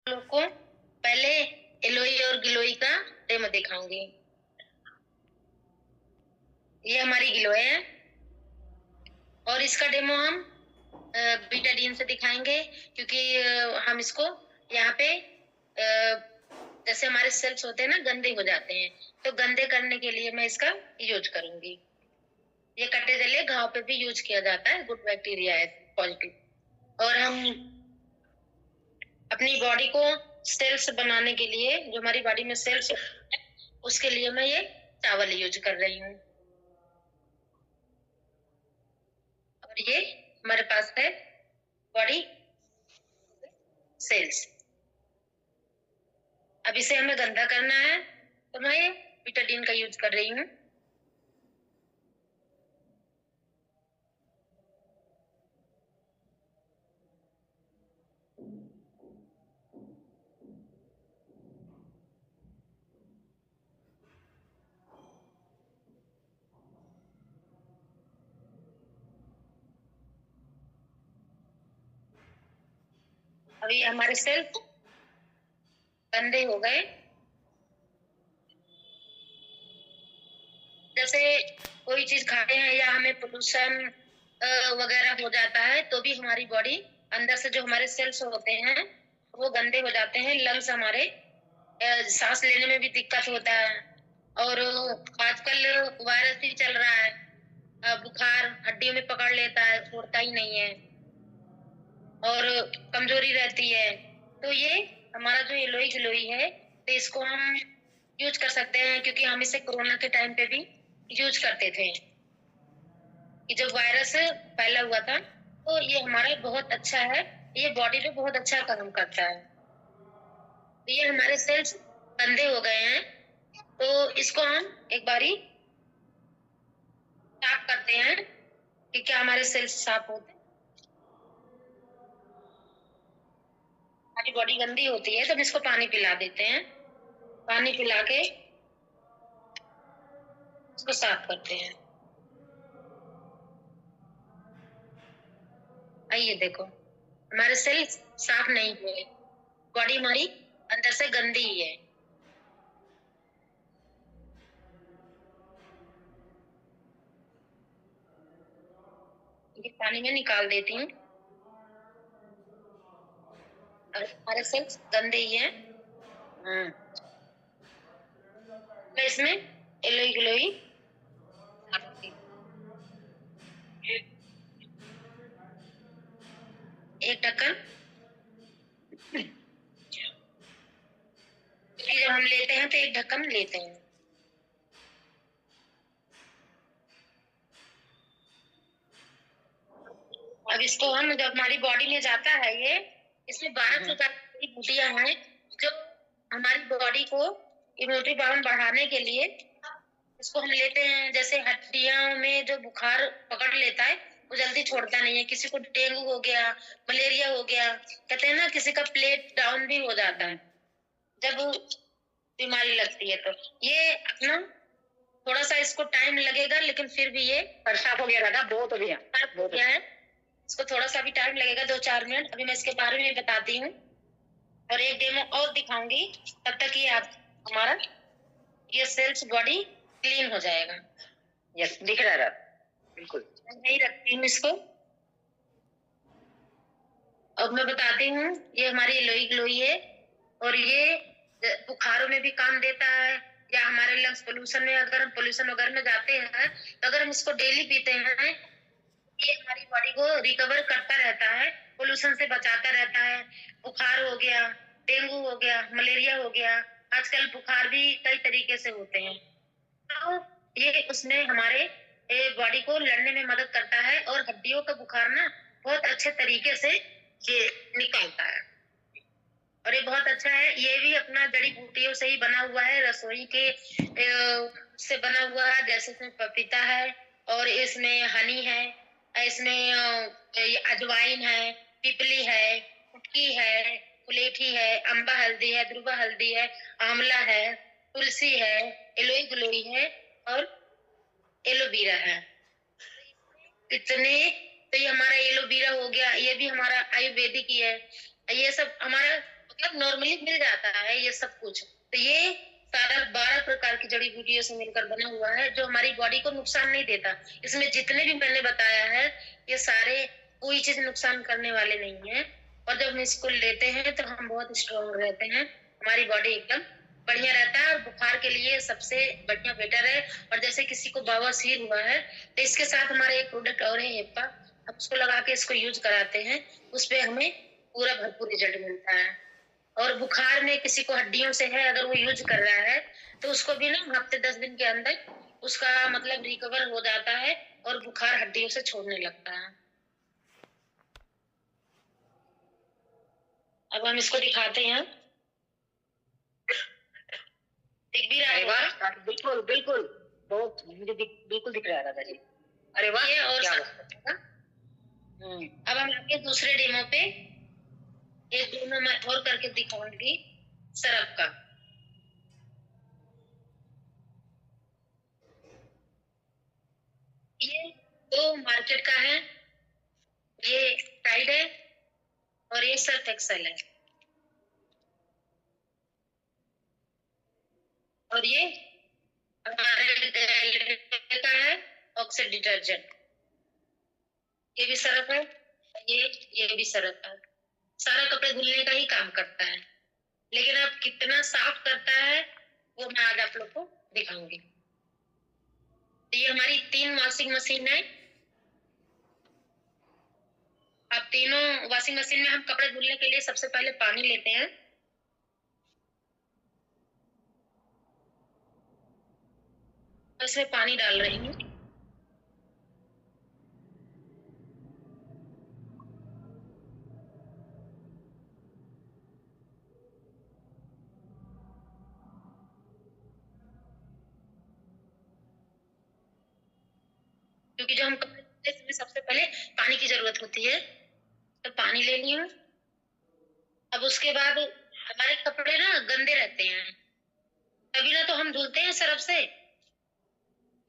लोग को पहले एलोई और गिलोई का डेमो दिखाऊंगी। ये हमारी गिलोय है और इसका डेमो हम बीटाडीन से दिखाएंगे, क्योंकि हम इसको यहाँ पे जैसे हमारे सेल्स होते हैं ना, गंदे हो जाते हैं, तो गंदे करने के लिए मैं इसका यूज करूंगी। ये कट्टे जले घाव पे भी यूज किया जाता है, गुड बैक्टीरिया है, पॉजिटिव। और हम अपनी बॉडी को सेल्स बनाने के लिए, जो हमारी बॉडी में सेल्स है, उसके लिए मैं ये चावल यूज कर रही हूँ। और ये हमारे पास है बॉडी सेल्स। अब इसे हमें गंदा करना है, तो मैं ये बीटाडीन का यूज कर रही हूँ। अभी हमारे सेल्स गंदे हो गए। जैसे कोई चीज खाते हैं या हमें पोल्यूशन वगैरह हो जाता है, तो भी हमारी बॉडी अंदर से जो हमारे सेल्स होते हैं वो गंदे हो जाते हैं। लंग्स हमारे सांस लेने में भी दिक्कत होता है। और आजकल वायरस भी चल रहा है, बुखार हड्डियों में पकड़ लेता है, छोड़ता ही नहीं है और कमजोरी रहती है। तो ये हमारा जो एलोई गिलोई है, तो इसको हम यूज कर सकते हैं, क्योंकि हम इसे कोरोना के टाइम पे भी यूज करते थे कि जब वायरस फैला हुआ था। तो ये हमारा बहुत अच्छा है, ये बॉडी पे बहुत अच्छा काम करता है। तो ये हमारे सेल्स गंदे हो गए हैं, तो इसको हम एक बारी साफ करते हैं कि क्या हमारे सेल्स साफ होते हैं। हमारी बॉडी गंदी होती है, तो हम इसको पानी पिला देते हैं। पानी पिला के इसको साफ करते हैं। आइए देखो, हमारे सेल्स साफ नहीं हुए, बॉडी हमारी अंदर से गंदी ही है। ये पानी में निकाल देती हूँ और हमारे सेल्स गंदे ही है। मैं इसमें एलोई गिलोई एक ढक्कन, क्योंकि जब हम लेते हैं तो एक ढक्कन लेते हैं। अब इसको हम, जब हमारी बॉडी में जाता है, ये इसमें 12 प्रकार की बूटियां हैं जो हमारी बॉडी को इम्यूनिटी पावर बढ़ाने के लिए इसको हम लेते हैं। जैसे हड्डियों में जो बुखार पकड़ लेता है वो जल्दी छोड़ता नहीं है। किसी को डेंगू हो गया, मलेरिया हो गया, कहते हैं ना किसी का प्लेट डाउन भी हो जाता है जब बीमारी लगती है। तो ये अपना थोड़ा सा इसको टाइम लगेगा, लेकिन फिर भी ये साफ हो गया दादा, बहुत हो गया, साफ हो गया है। इसको थोड़ा सा भी टाइम लगेगा, 2-4 मिनट। अभी मैं इसके बारे में बताती हूँ और एक डेमो और दिखाऊंगी। तब तक ये आप हमारा ये सेल्स बॉडी क्लीन हो जाएगा। यस, दिख रहा है बिल्कुल। नहीं रखती हूँ इसको। अब मैं बताती हूँ, ये हमारी एलोई गिलोई है और ये बुखारों में भी काम देता है, या हमारे लंग्स पोल्यूशन में, अगर हम पोल्यूशन वगैरह में जाते हैं तो अगर हम इसको डेली पीते हैं, ये हमारी बॉडी को रिकवर करता रहता है, पोल्यूशन से बचाता रहता है। बुखार हो गया, डेंगू हो गया, मलेरिया हो गया, आजकल बुखार भी कई तरीके से होते हैं, तो ये उसमें हमारे बॉडी को लड़ने में मदद करता है और हड्डियों का बुखार ना बहुत अच्छे तरीके से ये निकालता है। और ये बहुत अच्छा है। ये भी अपना जड़ी बूटियों से ही बना हुआ है, रसोई के से बना हुआ है। जैसे इसमें पपीता है और इसमें हनी है, इसमें अजवाइन है, पिपली है, कुटकी है, कुलेठी है, अम्बा हल्दी है, ध्रुवा हल्दी है, आंवला है, तुलसी है, एलोई गिलोई है और एलोवेरा है। इतने, तो ये हमारा एलोवेरा हो गया, ये भी हमारा आयुर्वेदिक ही है। ये सब हमारा मतलब नॉर्मली मिल जाता है ये सब कुछ। तो ये सारा 12 प्रकार की जड़ी बूटियों से मिलकर बना हुआ है जो हमारी बॉडी को नुकसान नहीं देता। इसमें जितने भी मैंने बताया है ये सारे कोई चीज नुकसान करने वाले नहीं है। और जब हम इसको लेते हैं तो हम बहुत स्ट्रांग रहते हैं, हमारी बॉडी एकदम बढ़िया रहता है। और बुखार के लिए सबसे बढ़िया बेटर है। और जैसे किसी को बवासीर हुआ है तो इसके साथ हमारा एक प्रोडक्ट और है हेपा, हम उसको लगा के इसको यूज कराते हैं, उस पे हमें पूरा भरपूर रिजल्ट मिलता है। और बुखार में किसी को हड्डियों से है, अगर वो यूज कर रहा है तो उसको भी ना हफ्ते 10 दिन के अंदर उसका मतलब रिकवर हो जाता है और बुखार हड्डियों से छोड़ने लगता है। अब हम इसको दिखाते हैं, दिख भी रहा अरे है। वाह, बिल्कुल बिल्कुल, बहुत मुझे बिल्कुल दिख रहा है दादाजी। अरे वाह, ये और क्या अब हम आगे दूसरे डेमो पे एक डेमो मैं और करके दिखाऊंगी सरफ का। ये तो मार्केट का है, ये टाइड है और ये सर्फ एक्सेल है। और ये हमारे का है ऑक्सीड डिटर्जेंट, ये भी सरफ है, ये भी सरफ है। सारा कपड़े धुलने का ही काम करता है, लेकिन अब कितना साफ करता है वो मैं आज आप लोग को दिखाऊंगी। तो ये हमारी 3 वॉशिंग मशीन है। अब तीनों वॉशिंग मशीन में हम कपड़े धुलने के लिए सबसे पहले पानी लेते हैं। तो इसमें पानी डाल रही हूँ। क्योंकि जब हम कपड़े धुलते हैं इसमें सबसे पहले पानी की जरूरत होती है, तो पानी ले लिया। अब उसके बाद हमारे कपड़े ना गंदे रहते हैं, तभी ना तो हम धुलते हैं सरफ से।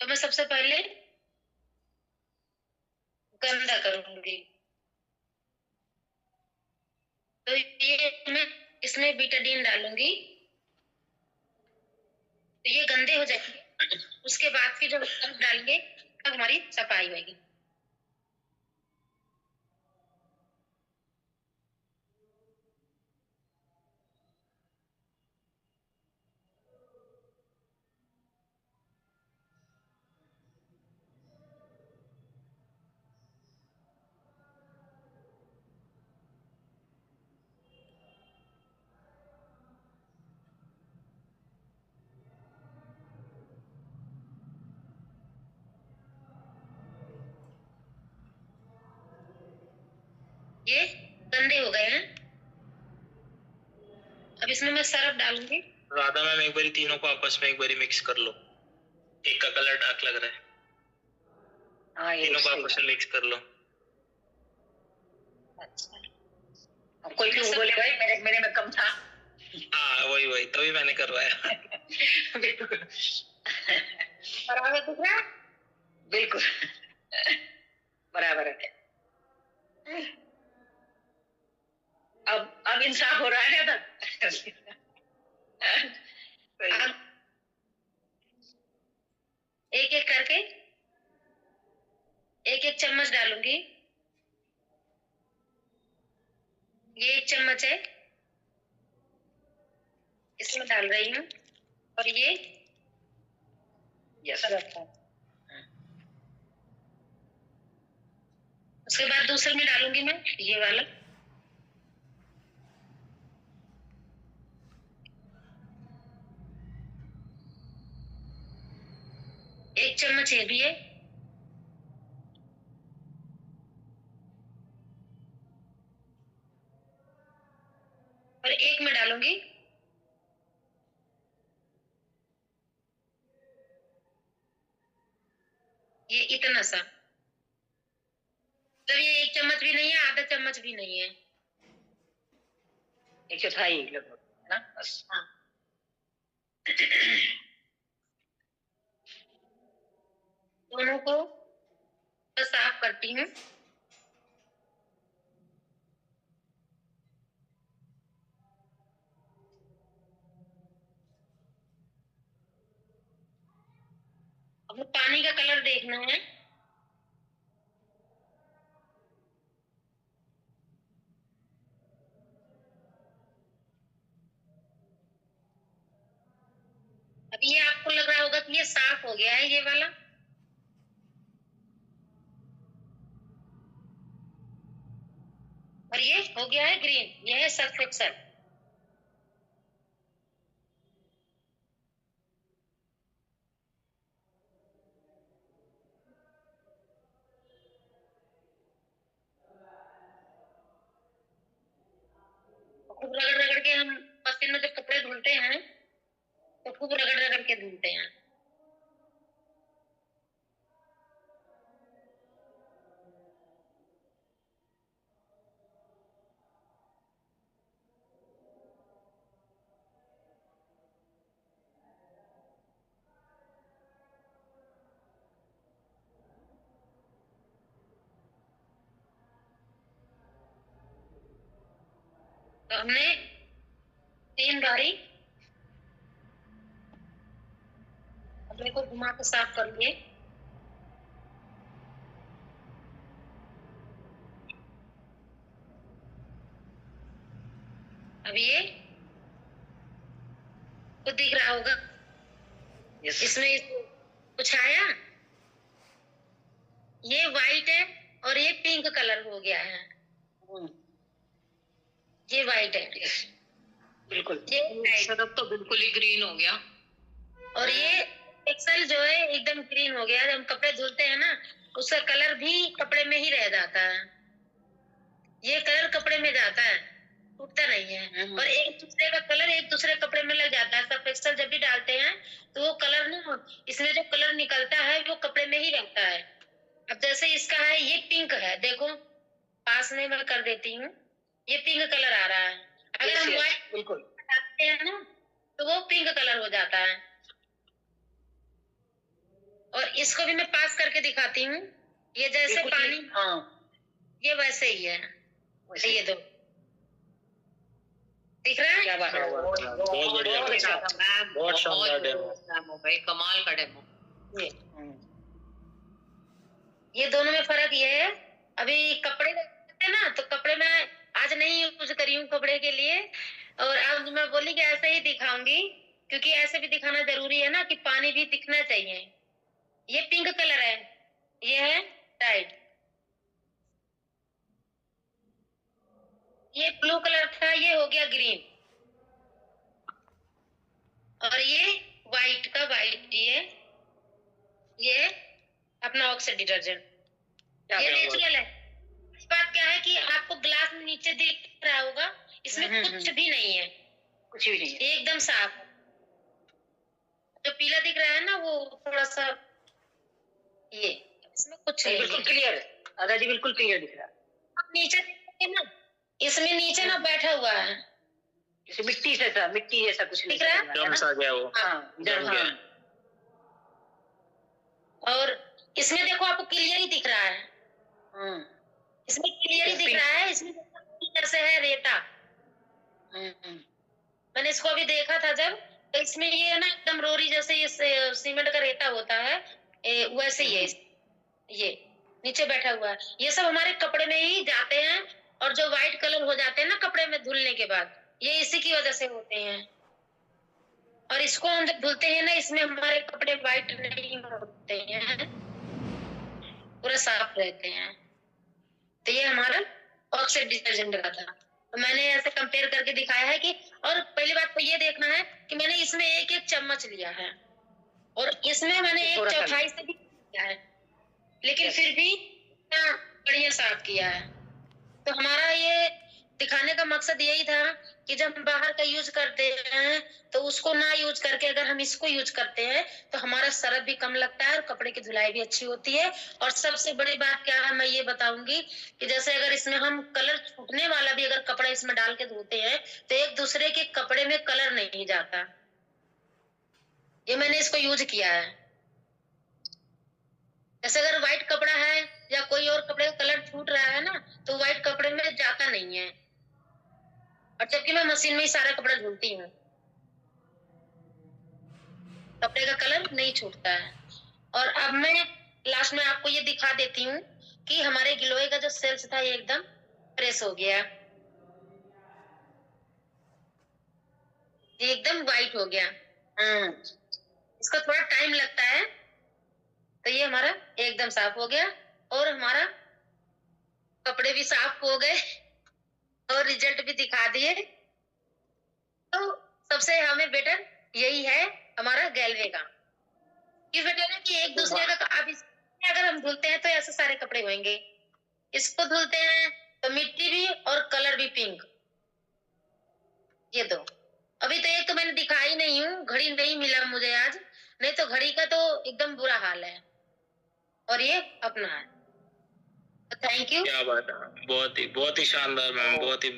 तो मैं सबसे पहले गंदा करूंगी। तो ये मैं इसमें बीटाडीन डालूंगी, तो ये गंदे हो जाएंगे। उसके बाद फिर जब सरफ डालेंगे तब हमारी सफाई होगी। ये गंदे हो गए हैं। अब इसमें मैं सरफ डालूंगी। राधा मैम, एक बारी तीनों को आपस में एक बारी मिक्स कर लो, एक का कलर डार्क लग रहा है। हाँ, तीनों को आपस में मिक्स कर लो। अच्छा, कोई क्यों बोले भाई मेरे में कम था। हाँ वही तभी मैंने करवाया। बराबर दिख रहा है? बिल्कुल बराबर है। अब इंसाफ हो रहा है ना। एक एक करके एक चम्मच डालूंगी। ये 1 चम्मच है, इसमें डाल रही हूँ। और ये सरफ है। उसके बाद दूसरे में डालूंगी मैं ये वाला। एक चम्मच ये भी है। और एक में डालूंगी ये इतना सा। तो ये 1 चम्मच भी नहीं है, आधा चम्मच भी नहीं है, 1/4 लगभग ना बस। हाँ। दोनों को साफ करती हूँ। हमें पानी का कलर देखना है। अब ये आपको लग रहा होगा कि ये साफ हो गया है, ये वाला। और ये हो गया है ग्रीन, ये है सर्फ एक्सेल। खूब रगड़ रगड़ के हम मशीन में जब कपड़े धुलते हैं तो खूब रगड़ रगड़ के धुलते हैं। तो हमने 3 बारी कपड़े को घुमा के साफ कर लिए। अब ये तो दिख रहा होगा, इसमें कुछ आया, ये व्हाइट है और ये पिंक कलर हो गया है। ये व्हाइट है, बिल्कुल। ये अब तो बिल्कुल ही ग्रीन हो गया। और ये एक्सेल जो है एकदम ग्रीन हो गया। जब हम कपड़े धुलते हैं ना, उसका कलर भी कपड़े में ही रह जाता है। ये कलर कपड़े में जाता है, टूटता नहीं है। और एक दूसरे का कलर एक दूसरे कपड़े में लग जाता है। सर्फ एक्सेल जब भी डालते हैं तो वो कलर ना, इसमें जो कलर निकलता है वो कपड़े में ही रहता है। अब जैसे इसका है, ये पिंक है, देखो पास में मैं कर देती हूँ, ये पिंक कलर आ रहा है। अगर हम व्हाइट बिल्कुल डालते हैं ना तो वो पिंक कलर हो जाता है। और इसको भी मैं पास करके दिखाती हूँ। ये जैसे पानी, हाँ, ये वैसे ही है। ये दो दिख रहा है? क्या बात है, बहुत बढ़िया, बहुत शानदार डेमो भाई, कमाल का डेमो। ये दोनों में फर्क ये है, अभी कपड़े है ना, तो कपड़े में आज नहीं यूज करी हूँ कपड़े के लिए, और आज मैं बोली कि ऐसे ही दिखाऊंगी, क्योंकि ऐसे भी दिखाना जरूरी है ना कि पानी भी दिखना चाहिए। ये पिंक कलर है, ये है टाइड। ये ब्लू कलर था, ये हो गया ग्रीन। और ये व्हाइट का व्हाइट, ये अपना ऑक्सीड डिटर्जेंट, ये नेचुरल है। इस बात क्या है कि आपको ग्लास में नीचे दिख रहा होगा, इसमें कुछ भी नहीं है, कुछ भी नहीं है, एकदम साफ। जो पीला दिख रहा है ना, वो थोड़ा सा, ये इसमें कुछ नहीं, बिल्कुल क्लियर है दादा जी, बिल्कुल क्लियर दिख रहा है। आप नीचे देखोगे ना, इसमें नीचे ना बैठा हुआ है, जैसे मिट्टी जैसा कुछ दिख रहा है? जम्स आ गया वो, जम गया। और इसमें देखो आपको क्लियर ही दिख रहा है, इसमें क्लियर ही दिख रहा है। इसमें जैसे है रेता, मैंने इसको अभी देखा था जब, तो इसमें ये ना एकदम रोरी जैसे ये सीमेंट का रेता होता है, वैसे ही है। ये नीचे बैठा हुआ है। ये सब हमारे कपड़े में ही जाते हैं, और जो व्हाइट कलर हो जाते हैं ना कपड़े में धुलने के बाद, ये इसी की वजह से होते हैं। और इसको हम जब धुलते हैं ना, इसमें हमारे कपड़े व्हाइट नहीं होते हैं, पूरा साफ रहते हैं। तो ये हमारा ऑक्सीड डिटर्जेंट का था। तो मैंने ऐसे कंपेयर करके दिखाया है कि, और पहली बात तो ये देखना है कि मैंने इसमें 1-1 चम्मच लिया है, और इसमें मैंने 1/4 से भी किया है, लेकिन फिर भी इतना बढ़िया साफ किया है। तो हमारा ये दिखाने का मकसद यही था कि जब हम बाहर का यूज करते हैं तो उसको ना यूज करके अगर हम इसको यूज करते हैं तो हमारा सरफ भी कम लगता है और कपड़े की धुलाई भी अच्छी होती है। और सबसे बड़ी बात क्या है, मैं ये बताऊंगी कि जैसे अगर इसमें हम कलर छूटने वाला भी अगर कपड़ा इसमें डाल के धोते हैं तो एक दूसरे के कपड़े में कलर नहीं जाता। ये मैंने इसको यूज किया है। जैसे अगर व्हाइट कपड़ा है या कोई और कपड़े का कलर छूट रहा है ना, तो व्हाइट कपड़े में जाता नहीं है, और जबकि मैं मशीन में ही सारा कपड़ा धुलती हूँ, कपड़े का कलर नहीं छूटता है। और अब मैं लास्ट में आपको ये दिखा देती हूँ कि हमारे गिलोय का जो सेल्स था ये एकदम फ्रेश हो गया, ये एकदम व्हाइट हो गया। इसका थोड़ा टाइम लगता है, तो ये हमारा एकदम साफ हो गया और हमारा कपड़े भी साफ हो गए और रिजल्ट भी दिखा दिए। तो सबसे हमें बेटर यही है हमारा गैलवे का। क्यों बेटर है कि एक दूसरे का, अब इसमें अगर हम धुलते हैं तो ऐसे सारे कपड़े होंगे, इसको धुलते हैं तो मिट्टी भी और कलर भी पिंक। ये दो अभी तो एक तो मैंने दिखाई नहीं हूँ, घड़ी नहीं मिला मुझे आज, नहीं तो घड़ी का तो एकदम बुरा हाल है। और ये अपना है। Thank you. क्या बात है, बहुत ही शानदार मैम, बहुत ही।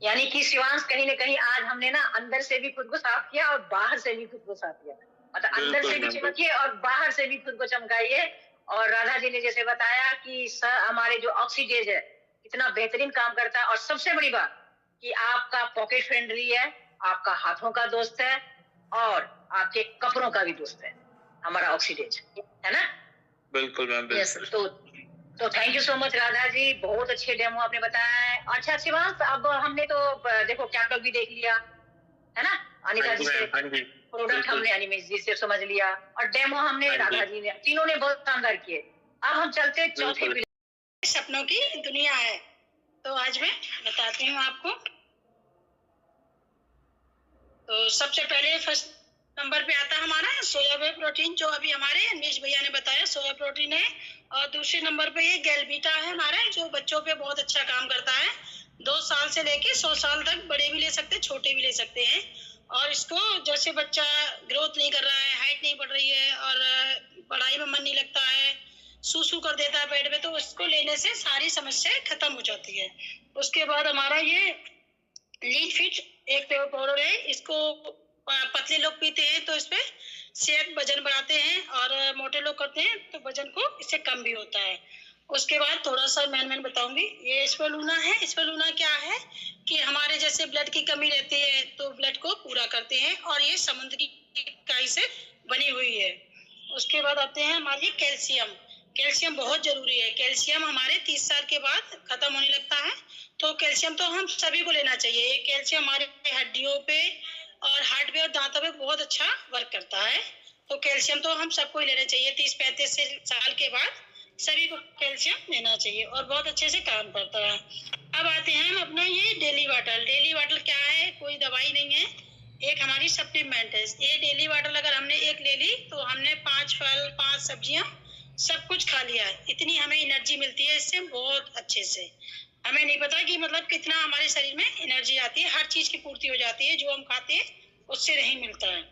यानी कि शिवांश कहीं ना कहीं आज हमने ना अंदर से भी खुद को साफ किया और बाहर से भी खुद को साफ किया, मतलब अंदर से भी चमकिए और बाहर से भी खुद को चमकाइए। और राधा जी ने जैसे बताया कि हमारे जो ऑक्सीडेज है कितना बेहतरीन काम करता है, और सबसे बड़ी बात कि आपका पॉकेट फ्रेंडली है, आपका हाथों का दोस्त है और आपके कपड़ों का भी दोस्त है हमारा ऑक्सीडेज, है ना? बिल्कुल मैम, बिल्कुल। तो thank you so much Radha ji, बहुत अच्छे डेमो आपने बताया है। अच्छा शिवांश, अब हमने तो देखो कैटलॉग भी देख लिया है ना, अनिता जी से प्रोडक्ट हमने अनिमेश जी से समझ लिया और डेमो हमने राधा जी ने, तीनों ने बहुत शानदार किए। अब हम चलते चौथे सपनों की दुनिया है। तो आज मैं बताती हूँ आपको। तो सबसे पहले फर्स्ट नंबर पे आता है हमारा सोया प्रोटीन, जो अभी हमारे अनिमेश भैया ने बताया सोया प्रोटीन है। और दूसरे नंबर पे ये गैलबीटा है हमारा, जो बच्चों पे बहुत अच्छा काम करता है। 2 साल से लेके 100 साल तक बड़े भी ले सकते हैं, छोटे भी ले सकते हैं। और इसको जैसे बच्चा ग्रोथ नहीं कर रहा है, हाइट नहीं बढ़ रही है और पढ़ाई में मन नहीं लगता है, सूसू कर देता है पेट में, तो इसको लेने से सारी समस्याएं खत्म हो जाती है। उसके बाद हमारा ये लीन फिट एक पाउडर है, इसको पतले लोग पीते हैं तो इसपे सेहत वजन बढ़ाते हैं, और मोटे लोग करते हैं तो वजन को इससे कम भी होता है। उसके बाद थोड़ा सा मैं बताऊंगी, ये स्पेलूना है। स्पेलूना क्या है कि हमारे जैसे ब्लड की कमी रहती है तो ब्लड को पूरा करते हैं, और ये समुद्र की इकाई से बनी हुई है। उसके बाद आते हैं हमारे कैल्शियम। कैल्शियम बहुत जरूरी है। कैल्शियम हमारे 30 साल के बाद खत्म होने लगता है, तो कैल्शियम तो हम सभी को लेना चाहिए। ये कैल्शियम हमारे हड्डियों पे और हार्ट पे और दांतों पे बहुत अच्छा वर्क करता है, तो कैल्शियम तो हम सबको ही लेना चाहिए। 30-35 साल के बाद सभी को कैल्शियम लेना चाहिए और बहुत अच्छे से काम करता है। अब आते हैं हम अपना ये डेली वाटर। डेली वाटर क्या है? कोई दवाई नहीं है, एक हमारी सप्लीमेंट है। ये डेली वाटर अगर हमने एक ले ली तो हमने 5 फल 5 सब्जियां सब कुछ खा लिया है, इतनी हमें एनर्जी मिलती है इससे बहुत अच्छे से। हमें नहीं पता कि मतलब कितना हमारे शरीर में एनर्जी आती है, हर चीज की पूर्ति हो जाती है, जो हम खाते हैं उससे नहीं मिलता है।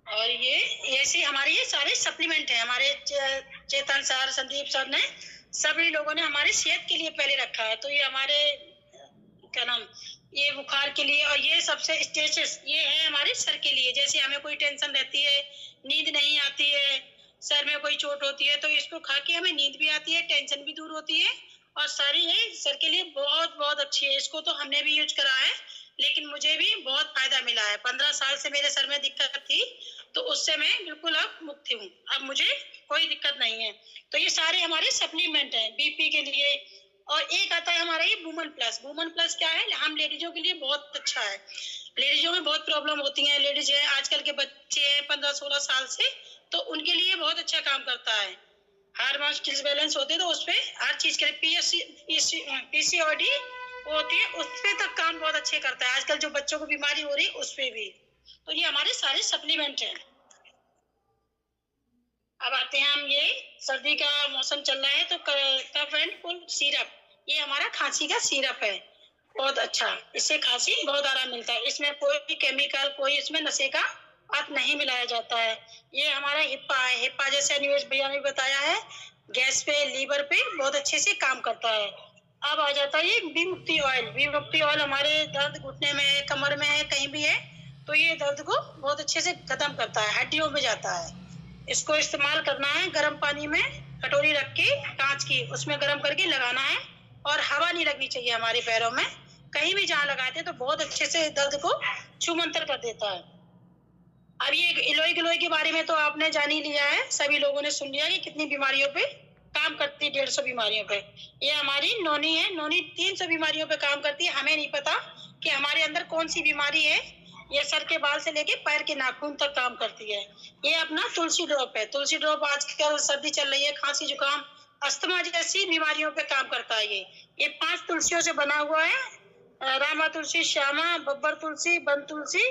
और ये ऐसे हमारे ये सारे सप्लीमेंट है, हमारे चेतन सर, संदीप सर ने, सभी लोगों ने हमारे सेहत के लिए पहले रखा है। तो ये हमारे क्या नाम, ये बुखार के लिए, और ये सबसे स्ट्रेसेस ये है हमारे सर के लिए। जैसे हमें कोई टेंशन रहती है, नींद नहीं आती है, सर में कोई चोट होती है, तो इसको खा के हमें नींद भी आती है, टेंशन भी दूर होती है, और सारी ये सर के लिए बहुत बहुत अच्छी है। इसको तो हमने भी यूज करा है, लेकिन मुझे भी बहुत फायदा मिला है। 15 साल से मेरे सर में दिक्कत थी, तो उससे मैं बिल्कुल अब मुक्त हूँ, अब मुझे कोई दिक्कत नहीं है। तो ये सारे हमारे सप्लीमेंट हैं बीपी के लिए। और एक आता है हमारा ये वुमन प्लस। वुमन प्लस क्या है? हम लेडीजों के लिए बहुत अच्छा है। लेडीजों में बहुत प्रॉब्लम होती है, लेडीज है, आजकल के बच्चे हैं 15-16 साल से, तो उनके लिए बहुत अच्छा काम करता है। हार्मोन्स डिसबैलेंस होते हैं तो उसपे हर चीज के लिए पीसीओडी होती है, उसपे तक काम बहुत अच्छे करता है। आजकल जो बच्चों को बीमारी हो रही है उसपे भी। तो ये हमारे सारे सप्लीमेंट हैं। अब आते हैं हम, ये सर्दी का मौसम चल रहा है तो कफ एंड कोल्ड सिरप, ये हमारा खांसी का सिरप है, बहुत अच्छा, इससे खांसी बहुत आराम मिलता है। इसमें कोई भी केमिकल, कोई इसमें नशे का बात नहीं मिलाया जाता है। ये हमारा हिप्पा है। हिप्पा जैसे अनिमेश भैया ने बताया है, गैस पे, लीवर पे बहुत अच्छे से काम करता है। अब आ जाता है ये विमुक्ति ऑयल। विमुक्ति ऑयल हमारे दर्द घुटने में, कमर में है, कहीं भी है, तो ये दर्द को बहुत अच्छे से खत्म करता है, हड्डियों में जाता है। इसको इस्तेमाल करना है गर्म पानी में, कटोरी रख के कांच की, उसमें गर्म करके लगाना है, और हवा नहीं लगनी चाहिए हमारे पैरों में, कहीं भी जहाँ लगाते हैं तो बहुत अच्छे से दर्द को छूमंतर कर देता है। अब ये इलोई गिलोई के बारे में तो आपने जान ही लिया है, सभी लोगों ने सुन लिया कि कितनी बीमारियों पे काम करती है, 150 बीमारियों पे। ये हमारी नोनी है, नोनी 300 बीमारियों पे काम करती है। हमें नहीं पता कि हमारे अंदर कौन सी बीमारी है। ये सर के बाल से लेके पैर के नाखून तक काम करती है। ये अपना तुलसी ड्रॉप है। तुलसी ड्रॉप आजकल सर्दी चल रही है, खांसी जुकाम अस्थमा जैसी बीमारियों पे काम करता है। ये 5 तुलसियों से बना हुआ है, रामा तुलसी, श्यामा, बब्बर तुलसी, बन तुलसी,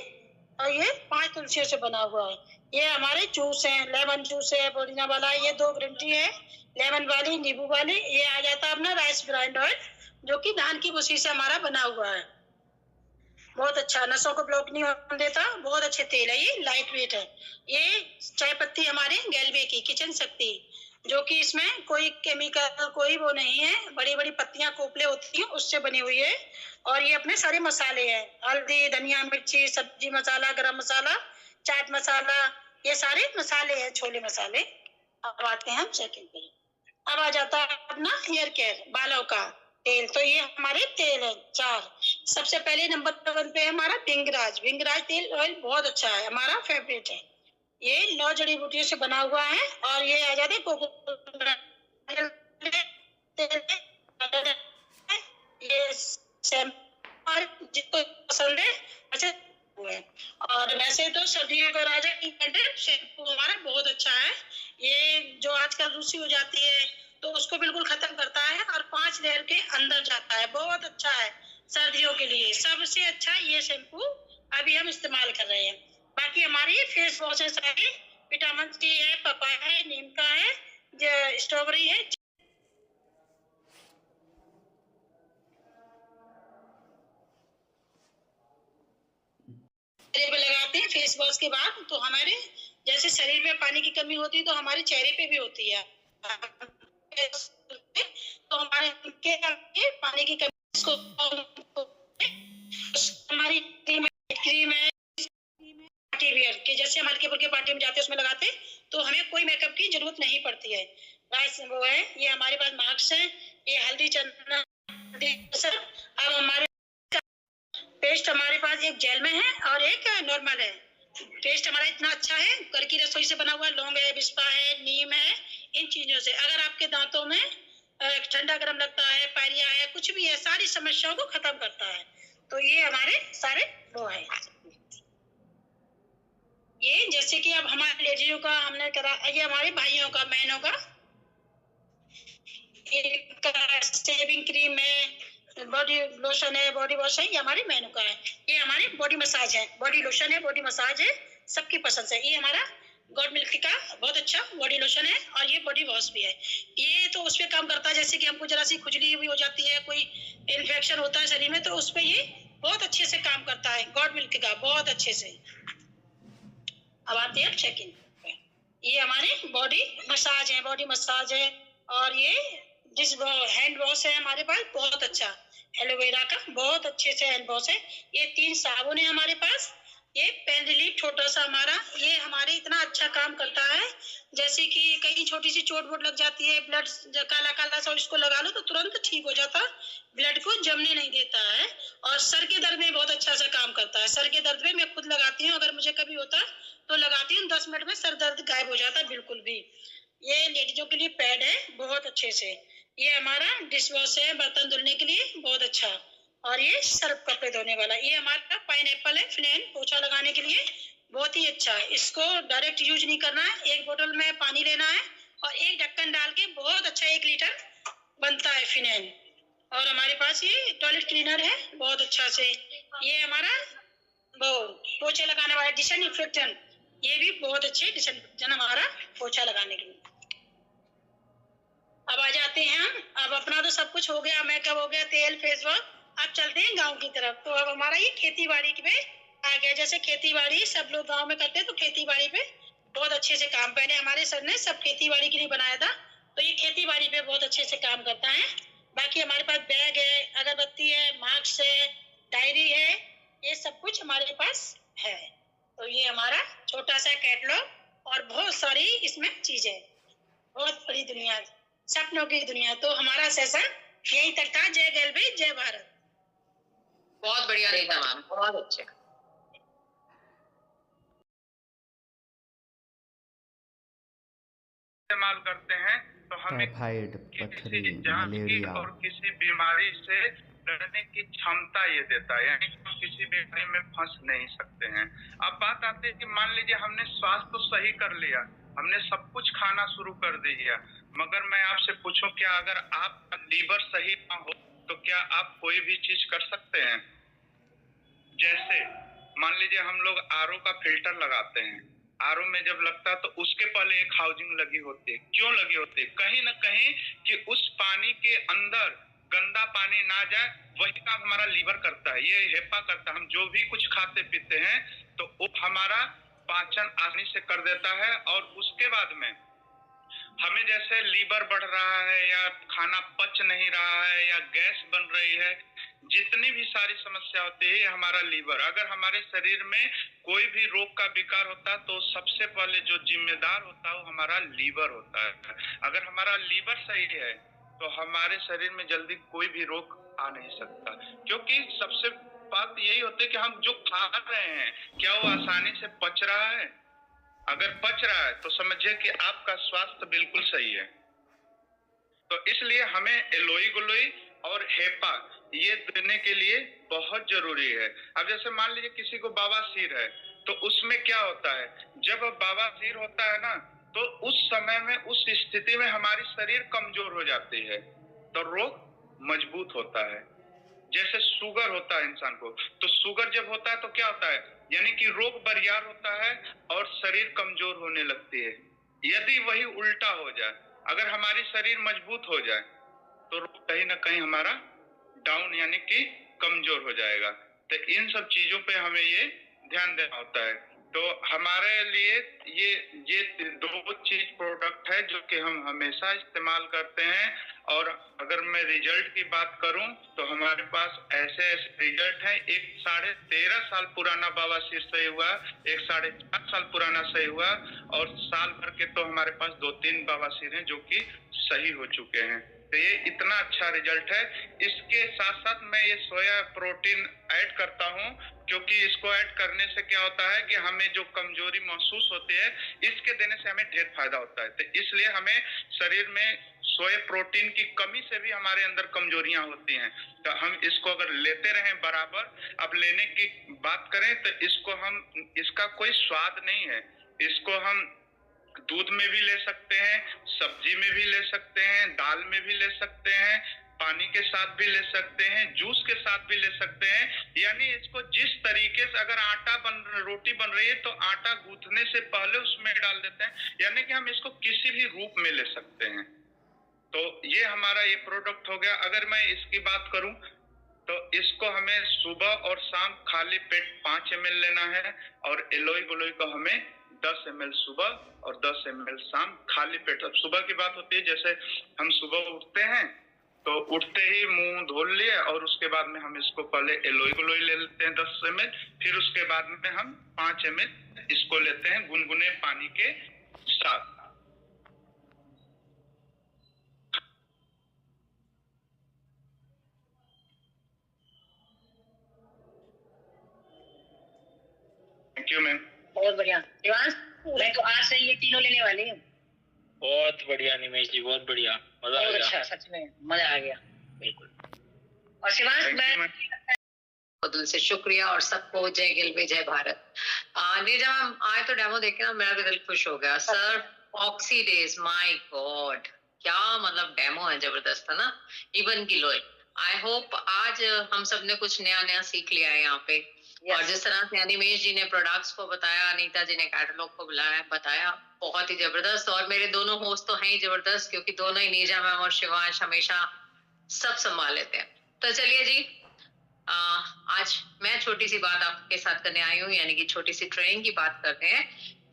और ये 5 तुलसियों से बना हुआ है। ये हमारे जूस है, लेमन जूस है, पुदीना वाला, ये 2 ग्रीन टी है, लेमन वाली, नींबू वाली। ये आ जाता है अपना राइस ब्रांड ऑयल, जो कि धान की भूसी से हमारा बना हुआ है। बहुत अच्छा, नसों को ब्लॉक नहीं होने देता, बहुत अच्छे तेल है, ये लाइट वेट है। ये चाय पत्ती हमारे गैलवे की किचन शक्ति, जो कि इसमें कोई केमिकल कोई वो नहीं है, बड़ी बड़ी पत्तियां कोपले होती हैं उससे बनी हुई है। और ये अपने सारे मसाले हैं, हल्दी, धनिया, मिर्ची, सब्जी मसाला, गरम मसाला, चाट मसाला, ये सारे मसाले हैं, छोले मसाले। अब आते हैं हम सेकंड पे। अब आ जाता है अपना हेयर केयर, बालों का तेल। तो ये हमारे तेल है 4। सबसे पहले नंबर 1 पे है हमारा भिंगराज। भिंगराज तेल ऑयल बहुत अच्छा है, हमारा फेवरेट है। ये 9 जड़ी बूटियों से बना हुआ है। और ये आ जाते ये जिसको पसंद है अच्छा है। और वैसे तो सर्दियों का राजा शैम्पू हमारा बहुत अच्छा है। ये जो आजकल रूसी हो जाती है तो उसको बिल्कुल खत्म करता है और 5 लेयर के अंदर जाता है, बहुत अच्छा है सर्दियों के लिए। सबसे अच्छा ये शैम्पू अभी हम इस्तेमाल कर रहे हैं। बाकी हमारी फेस वॉश है सारे, विटामिन सी है, पपाया है, नीम का है, स्ट्रॉबेरी है। चेहरे पे लगाते हैं फेस वॉश के बाद, तो हमारे जैसे शरीर में पानी की कमी होती है तो हमारे चेहरे पे भी होती है। तो हमारे पानी की कमी को हमारी क्रीम है पार्टी वियर के, जैसे हम हल्के फुल्के पार्टी में जाते हैं उसमें लगाते हैं, तो हमें कोई मेकअप की जरूरत नहीं पड़ती है। वो है, ये हमारे पास मास्क है, ये हल्दी चंदन। अब हमारे पेस्ट हमारे पास एक जेल में है और एक नॉर्मल है। पेस्ट हमारा इतना अच्छा है, घर की रसोई से बना हुआ, लौंग है, बिस्पा है, नीम है, इन चीजों से। अगर आपके दांतों में ठंडा गर्म लगता है, पायरिया है, कुछ भी है, सारी समस्याओं को खत्म करता है। तो ये हमारे सारे वो है। ये जैसे कि अब हमारे लेडीजों का हमने करा, ये हमारे भाइयों का, बहनों का शेविंग क्रीम है, बॉडी लोशन है, बॉडी वॉश है, ये हमारे बहनों का है। ये हमारे बॉडी मसाज है, बॉडी लोशन है, बॉडी मसाज है, सबकी पसंद से। ये हमारा गॉड मिल्क का बहुत अच्छा बॉडी लोशन है और ये बॉडी वॉश भी है। ये तो उस पर काम करता है, जैसे कि हमको जरा सी खुजली भी हो जाती है, कोई इन्फेक्शन होता है शरीर में, तो उस पर ये बहुत अच्छे से काम करता है, गॉड मिल्क का, बहुत अच्छे से। अब आते हैं चेक इन। ये हमारे बॉडी मसाज है, बॉडी मसाज है। और ये जिस हैंड वॉश है हमारे पास बहुत अच्छा, एलोवेरा का बहुत अच्छे से हैंड वॉश है। ये 3 साबुन है हमारे पास। ये पेन रिलीफ छोटा सा हमारा, ये हमारे इतना अच्छा काम करता है, जैसे कि कहीं छोटी सी चोट वोट लग जाती है, ब्लड काला काला सा, इसको लगा लो तो तुरंत ठीक हो जाता, ब्लड को जमने नहीं देता है। और सर के दर्द में बहुत अच्छा सा काम करता है। सर के दर्द में मैं खुद लगाती हूँ, अगर मुझे कभी होता तो लगाती हूँ, 10 मिनट में सर दर्द गायब हो जाता है बिल्कुल भी। ये लेडीजों के लिए पैड है बहुत अच्छे से। ये हमारा डिश वॉश है, बर्तन धुलने के लिए बहुत अच्छा। और ये सर्फ कपड़े धोने वाला। ये हमारा पाइनएप्पल है, फिनेन पोछा लगाने के लिए बहुत ही अच्छा है। इसको डायरेक्ट यूज नहीं करना है, एक बोतल में पानी लेना है और एक ढक्कन डाल के बहुत अच्छा 1 लीटर बनता है फिनेन। और हमारे पास ये टॉयलेट क्लीनर है बहुत अच्छा से। ये हमारा वो पोछे लगाने वाला डिसइंफेक्टेंट, ये भी बहुत अच्छे डिसइंफेक्टेंट हमारा पोछा लगाने के लिए। अब आ जाते हैं हम, अब अपना तो सब कुछ हो गया, मेकअप हो गया, तेल, फेस वॉश। अब चलते हैं गांव की तरफ। तो अब हमारा ये खेती बाड़ी पे आ गया। जैसे खेती बाड़ी सब लोग गांव में करते हैं, तो खेती बाड़ी पे बहुत अच्छे से काम, पहले हमारे सर ने सब खेती बाड़ी के लिए बनाया था, तो ये खेती बाड़ी पे बहुत अच्छे से काम करता है। बाकी हमारे पास बैग है, अगरबत्ती है, मास्क है, डायरी है, ये सब कुछ हमारे पास है। तो ये हमारा छोटा सा कैटलॉग और बहुत सारी इसमें चीजें, बहुत बड़ी दुनिया, सपनों की दुनिया। तो हमारा सेशन यही तक था। जय गैलवे, जय भारत। बहुत बढ़िया रीता मैम, बहुत अच्छे। इस्तेमाल करते हैं तो हमें टाइफाइड, पथरी, जहाँ मलेरिया और किसी बीमारी से लड़ने की क्षमता ये देता है, यानी हम किसी बीमारी में फंस नहीं सकते हैं। अब बात आती है कि मान लीजिए हमने स्वास्थ्य तो सही कर लिया, हमने सब कुछ खाना शुरू कर दिया, मगर मैं आपसे पूछूं क्या अगर आपका लीवर सही ना हो तो क्या आप कोई भी चीज कर सकते हैं? जैसे मान लीजिए हम लोग आरओ का फिल्टर लगाते हैं, आरओ में जब लगता है तो उसके पहले एक हाउसिंग लगी होती है। क्यों लगी होती है? कहीं ना कहीं कि उस पानी के अंदर गंदा पानी ना जाए, वही काम हमारा लीवर करता है, ये हेपा करता है। हम जो भी कुछ खाते पीते हैं तो वो हमारा पाचन आसानी से कर देता है, और उसके बाद में हमें जैसे लीवर बढ़ रहा है या खाना पच नहीं रहा है या गैस बन रही है, जितनी भी सारी समस्या होती है हमारा लीवर, अगर हमारे शरीर में कोई भी रोग का विकार होता है तो सबसे पहले जो जिम्मेदार होता है वो हमारा लीवर होता है। अगर हमारा लीवर सही है तो हमारे शरीर में जल्दी कोई भी रोग आ नहीं सकता, क्योंकि सबसे बात यही होती है कि हम जो खा रहे हैं क्या वो आसानी से पच रहा है। अगर पच रहा है तो समझिए कि आपका स्वास्थ्य बिल्कुल सही है। तो इसलिए हमें एलोई गलोई और हेपा ये देने के लिए बहुत जरूरी है। अब जैसे मान लीजिए किसी को बवासीर है तो उसमें क्या होता है, जब बवासीर होता है ना तो उस समय में उस स्थिति में हमारी शरीर कमजोर हो जाती है तो रोग मजबूत होता है। जैसे शुगर होता है इंसान को, तो शुगर जब होता है तो क्या होता है, यानी कि रोग बरियार होता है और शरीर कमजोर होने लगती है। यदि वही उल्टा हो जाए, अगर हमारी शरीर मजबूत हो जाए तो रोग कहीं ना कहीं हमारा डाउन यानी कि कमजोर हो जाएगा। तो इन सब चीजों पे हमें ये ध्यान देना होता है। तो हमारे लिए ये दो चीज प्रोडक्ट है जो कि हम हमेशा इस्तेमाल करते हैं। और अगर मैं रिजल्ट की बात करूं तो हमारे पास ऐसे रिजल्ट हैं, एक 13.5 साल पुराना बवासीर सही हुआ, एक 4.5 साल पुराना सही हुआ, और साल भर के तो हमारे पास 2-3 बवासीर हैं जो कि सही हो चुके हैं। तो ये इतना अच्छा रिजल्ट है। इसके साथ साथ मैं ये सोया प्रोटीन ऐड करता हूँ, क्योंकि इसको ऐड करने से क्या होता है कि हमें जो कमजोरी महसूस होती है इसके देने से हमें ढेर फायदा होता है। तो इसलिए हमें शरीर में सोया प्रोटीन की कमी से भी हमारे अंदर कमजोरियां होती हैं, तो हम इसको अगर लेते रहें बराबर, अब लेने की बात करें तो इसका कोई स्वाद नहीं है, इसको हम दूध में भी ले सकते हैं, सब्जी में भी ले सकते हैं, दाल में भी ले सकते हैं, पानी के साथ भी ले सकते हैं, जूस के साथ भी ले सकते हैं। यानी इसको जिस तरीके से, अगर रोटी बन रही है तो आटा गूंथने से पहले उसमें डाल देते हैं, यानी कि हम इसको किसी भी रूप में ले सकते हैं। तो ये हमारा ये प्रोडक्ट हो गया। अगर मैं इसकी बात करूं तो इसको हमें सुबह और शाम खाली पेट 5 ml लेना है, और एलोई गलोई को हमें 10 ml सुबह और 10 ml शाम खाली पेट। अब सुबह की बात होती है, जैसे हम सुबह उठते हैं तो उठते ही मुंह धो लिए और उसके बाद में हम इसको पहले एलोई गलोई ले लेते हैं 10 ml, फिर उसके बाद में हम 5 ml इसको लेते हैं गुनगुने पानी के साथ। Thank you ma'am. बहुत बढ़िया शिवांश, मैं तो आज से ये तीनों लेने वाली हूँ। बहुत बढ़िया निमेश जी, बहुत बढ़िया, मजा आ बहुत गया। अच्छा, सच में मजा आ गया। बिल्कुल। और शिवांश Thank you, मैं दिल से शुक्रिया, और सबको जय गिलवे जय भारत। नीरजा मैम आए तो डेमो देखे ना, मेरा भी दिल खुश हो गया। Sir oxy days, my God क्या मतलब डेमो है, जबरदस्त है ना। इवन गिलोय, आई होप आज हम सब ने कुछ नया नया सीख लिया है यहाँ पे। और जिस तरह से अनिमेश जी ने प्रोडक्ट्स को बताया, अनीता जी ने कैटलॉग को बताया, बहुत ही जबरदस्त। और मेरे दोनों होस्ट तो हैं ही जबरदस्त, क्योंकि दोनों ही नीरजा मैम और शिवांश हमेशा सब संभाल लेते हैं। तो चलिए जी, आज मैं छोटी सी बात आपके साथ करने आई हूँ, यानी कि छोटी सी ट्रेनिंग की बात करते हैं।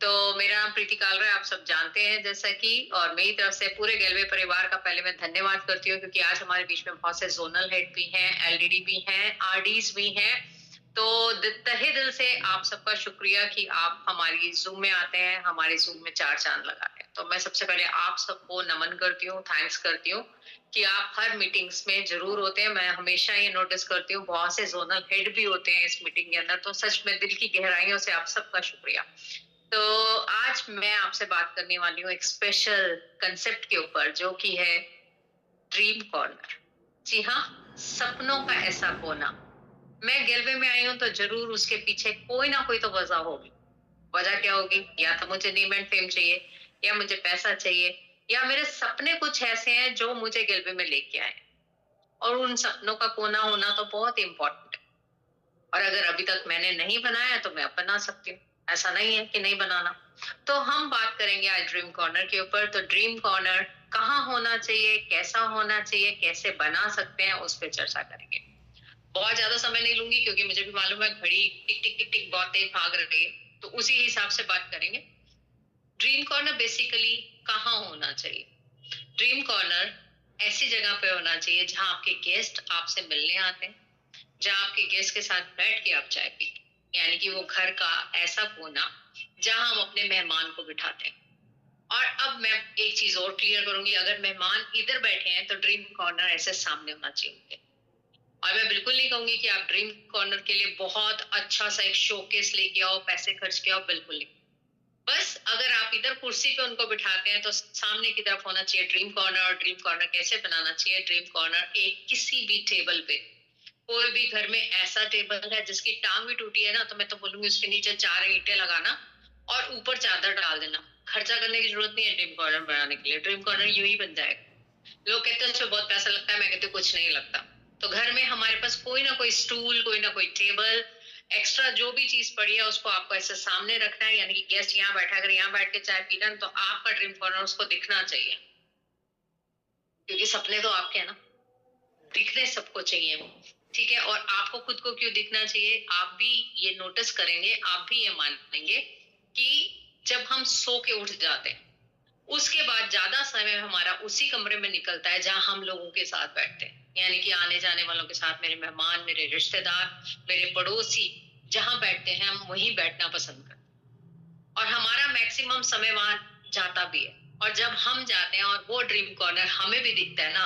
तो मेरा नाम प्रीति कालरा, आप सब जानते हैं जैसा कि, और मेरी तरफ से पूरे गेलवे परिवार का पहले मैं धन्यवाद करती हूँ, क्योंकि आज हमारे बीच में बहुत से जोनल हेड भी हैं, एलडीडी भी हैं, आरडीज भी हैं। तो तहे दिल से आप सबका शुक्रिया कि आप हमारी जूम में आते हैं, हमारे जूम में 4 चांद लगाते हैं। तो मैं सबसे पहले आप सबको नमन करती हूँ, थैंक्स करती हूँ कि आप हर मीटिंग्स में जरूर होते हैं। मैं हमेशा ये नोटिस करती हूँ, बहुत से जोनल हेड भी होते हैं इस मीटिंग के अंदर, तो सच में दिल की गहराइयों से आप सबका शुक्रिया। तो आज मैं आपसे बात करने वाली हूँ एक स्पेशल कंसेप्ट के ऊपर, जो कि है ड्रीम कॉर्नर। जी हाँ, सपनों का ऐसा कोना। मैं गेलवे में आई हूँ तो जरूर उसके पीछे कोई ना कोई तो वजह होगी। वजह क्या होगी? या तो मुझे नेम एंड फेम चाहिए, या मुझे पैसा चाहिए, या मेरे सपने कुछ ऐसे हैं जो मुझे गेलवे में लेके आए। और उन सपनों का कोना होना तो बहुत इम्पोर्टेंट है। और अगर अभी तक मैंने नहीं बनाया तो मैं अब बना सकती हूँ, ऐसा नहीं है कि नहीं बनाना। तो हम बात करेंगे आज ड्रीम कॉर्नर के ऊपर। तो ड्रीम कॉर्नर कहाँ होना चाहिए, कैसा होना चाहिए, कैसे बना सकते हैं, उस पर चर्चा करेंगे। बहुत ज्यादा समय नहीं लूंगी क्योंकि मुझे भी मालूम है घड़ी टिक टिक टिक टिक बहुत तेज भाग रही है, तो उसी हिसाब से बात करेंगे। ड्रीम कॉर्नर बेसिकली कहाँ होना चाहिए? ड्रीम कॉर्नर ऐसी जगह पे होना चाहिए जहां आपके गेस्ट आपसे मिलने आते हैं, जहां आपके गेस्ट के साथ बैठ के आप चाय पीते, यानी कि वो घर का ऐसा कोना जहां हम अपने मेहमान को बिठाते हैं। और अब मैं एक चीज और क्लियर करूंगी, अगर मेहमान इधर बैठे हैं तो ड्रीम कॉर्नर ऐसे सामने होना चाहिए। और मैं बिल्कुल नहीं कहूंगी कि आप ड्रीम कॉर्नर के लिए बहुत अच्छा सा एक शोकेस लेके आओ, पैसे खर्च के आओ, बिल्कुल नहीं। बस अगर आप इधर कुर्सी पे उनको बिठाते हैं तो सामने की तरफ होना चाहिए ड्रीम कॉर्नर। और ड्रीम कॉर्नर कैसे बनाना चाहिए? ड्रीम कॉर्नर एक किसी भी टेबल पे, कोई भी घर में ऐसा टेबल है जिसकी टांग भी टूटी है ना, तो मैं तो बोलूंगी उसके नीचे 4 ईंटें लगाना और ऊपर चादर डाल देना। खर्चा करने की जरूरत नहीं है ड्रीम कॉर्नर बनाने के लिए। ड्रीम कॉर्नर यूं ही बन जाएगा। लोग कहते हैं उसमें बहुत पैसा लगता है, मैं कहती हूँ कुछ नहीं लगता। तो घर में हमारे पास कोई ना कोई स्टूल, कोई ना कोई टेबल, एक्स्ट्रा जो भी चीज पड़ी है उसको आपको ऐसे सामने रखना है, यानी कि गेस्ट यहाँ बैठा, अगर यहाँ बैठ के चाय पीना तो आपका ड्रीम कॉर्नर उसको दिखना चाहिए, क्योंकि सपने तो आपके हैं ना, दिखने सबको चाहिए वो, ठीक है। और आपको खुद को क्यों दिखना चाहिए? आप भी ये नोटिस करेंगे, आप भी ये मानेंगे कि जब हम सो के उठ जाते हैं उसके बाद ज्यादा समय हमारा उसी कमरे में निकलता है जहां हम लोगों के साथ बैठते हैं, यानी कि आने जाने वालों के साथ, मेरे मेहमान, मेरे रिश्तेदार, मेरे पड़ोसी जहां बैठते हैं हम वहीं बैठना पसंद करते हैं। और हमारा मैक्सिमम समय वहां जाता भी है। और जब हम जाते हैं और वो ड्रीम कॉर्नर हमें भी दिखता है ना,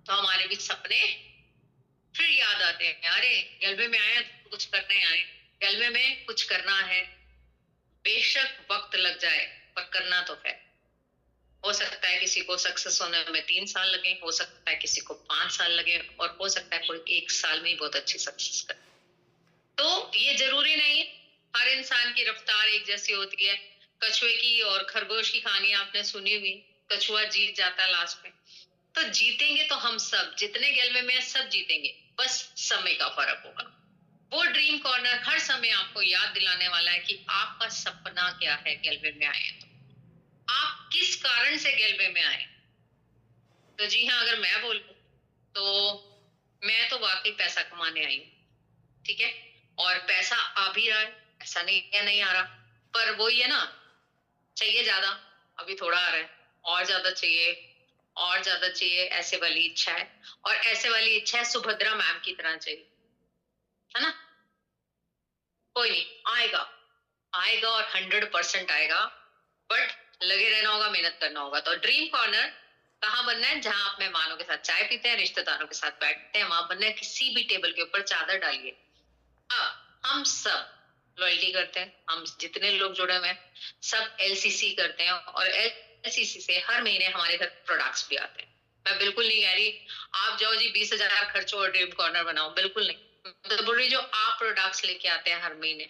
तो हमारे भी सपने फिर याद आते हैं। अरे गलबे में आए तो कुछ करने आए, गलबे में कुछ करना है, बेशक वक्त लग जाए पर करना तो है। हो सकता है किसी को सक्सेस होने में 3 साल लगे, हो सकता है किसी को 5 साल लगे, और हो सकता है कोई 1 साल में ही बहुत अच्छी सक्सेस करे। तो ये जरूरी नहीं है, हर इंसान की रफ्तार एक जैसी होती है। कछुए की और खरगोश की कहानी आपने सुनी हुई, कछुआ जीत जाता है लास्ट में। तो जीतेंगे तो हम सब, जितने गेलवे में सब जीतेंगे, बस समय का फर्क होगा। वो ड्रीम कॉर्नर हर समय आपको याद दिलाने वाला है कि आपका सपना क्या है। गेलवे में आए तो आप किस कारण से गेलवे में आए? तो जी हाँ, अगर मैं बोलूं तो मैं तो वाकई पैसा कमाने आई हूँ, ठीक है। और पैसा आ भी रहा है, ऐसा नहीं है नहीं आ रहा, पर वही है ना, चाहिए ज्यादा, अभी थोड़ा आ रहा है, और ज्यादा चाहिए, और ज्यादा चाहिए, ऐसे वाली इच्छा है। और ऐसे वाली इच्छा है सुभद्रा मैम की तरह चाहिए, है ना। कोई नहीं, आएगा आएगा और 100% आएगा, बट लगे रहना होगा, मेहनत करना होगा। तो ड्रीम कॉर्नर कहाँ बनना है? जहां आप मेहमानों के साथ चाय पीते हैं, रिश्तेदारों के साथ बैठते हैं, वहां बनना है। किसी भी टेबल के ऊपर चादर डालिए। अब हम सब लॉयल्टी करते हैं, हम जितने लोग जुड़े हुए हैं सब LCC करते हैं, और LCC से हर महीने हमारे घर प्रोडक्ट्स भी आते हैं। मैं बिल्कुल नहीं कह रही आप जाओ जी 20,000 खर्चो और ड्रीम कॉर्नर बनाओ, बिल्कुल नहीं। मैं बोल रही जो आप प्रोडक्ट्स लेके आते हैं हर महीने,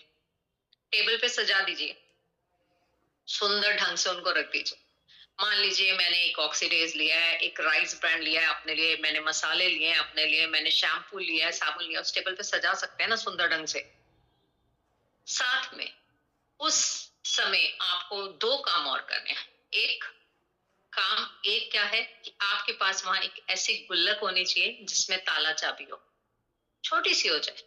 टेबल पे सजा दीजिए, सुंदर ढंग से उनको रख दीजिए। मान लीजिए मैंने एक ऑक्सीडेज लिया है, एक राइस ब्रांड लिया है अपने लिए, मैंने मसाले लिए हैं अपने लिए, मैंने शैम्पू लिया है, साबुन लिया, उस टेबल पे सजा सकते हैं ना सुंदर ढंग से। साथ में उस समय आपको 2 काम और करने हैं। एक क्या है कि आपके पास वहां एक ऐसी गुल्लक होनी चाहिए जिसमें ताला चाबी हो, छोटी सी हो जाए,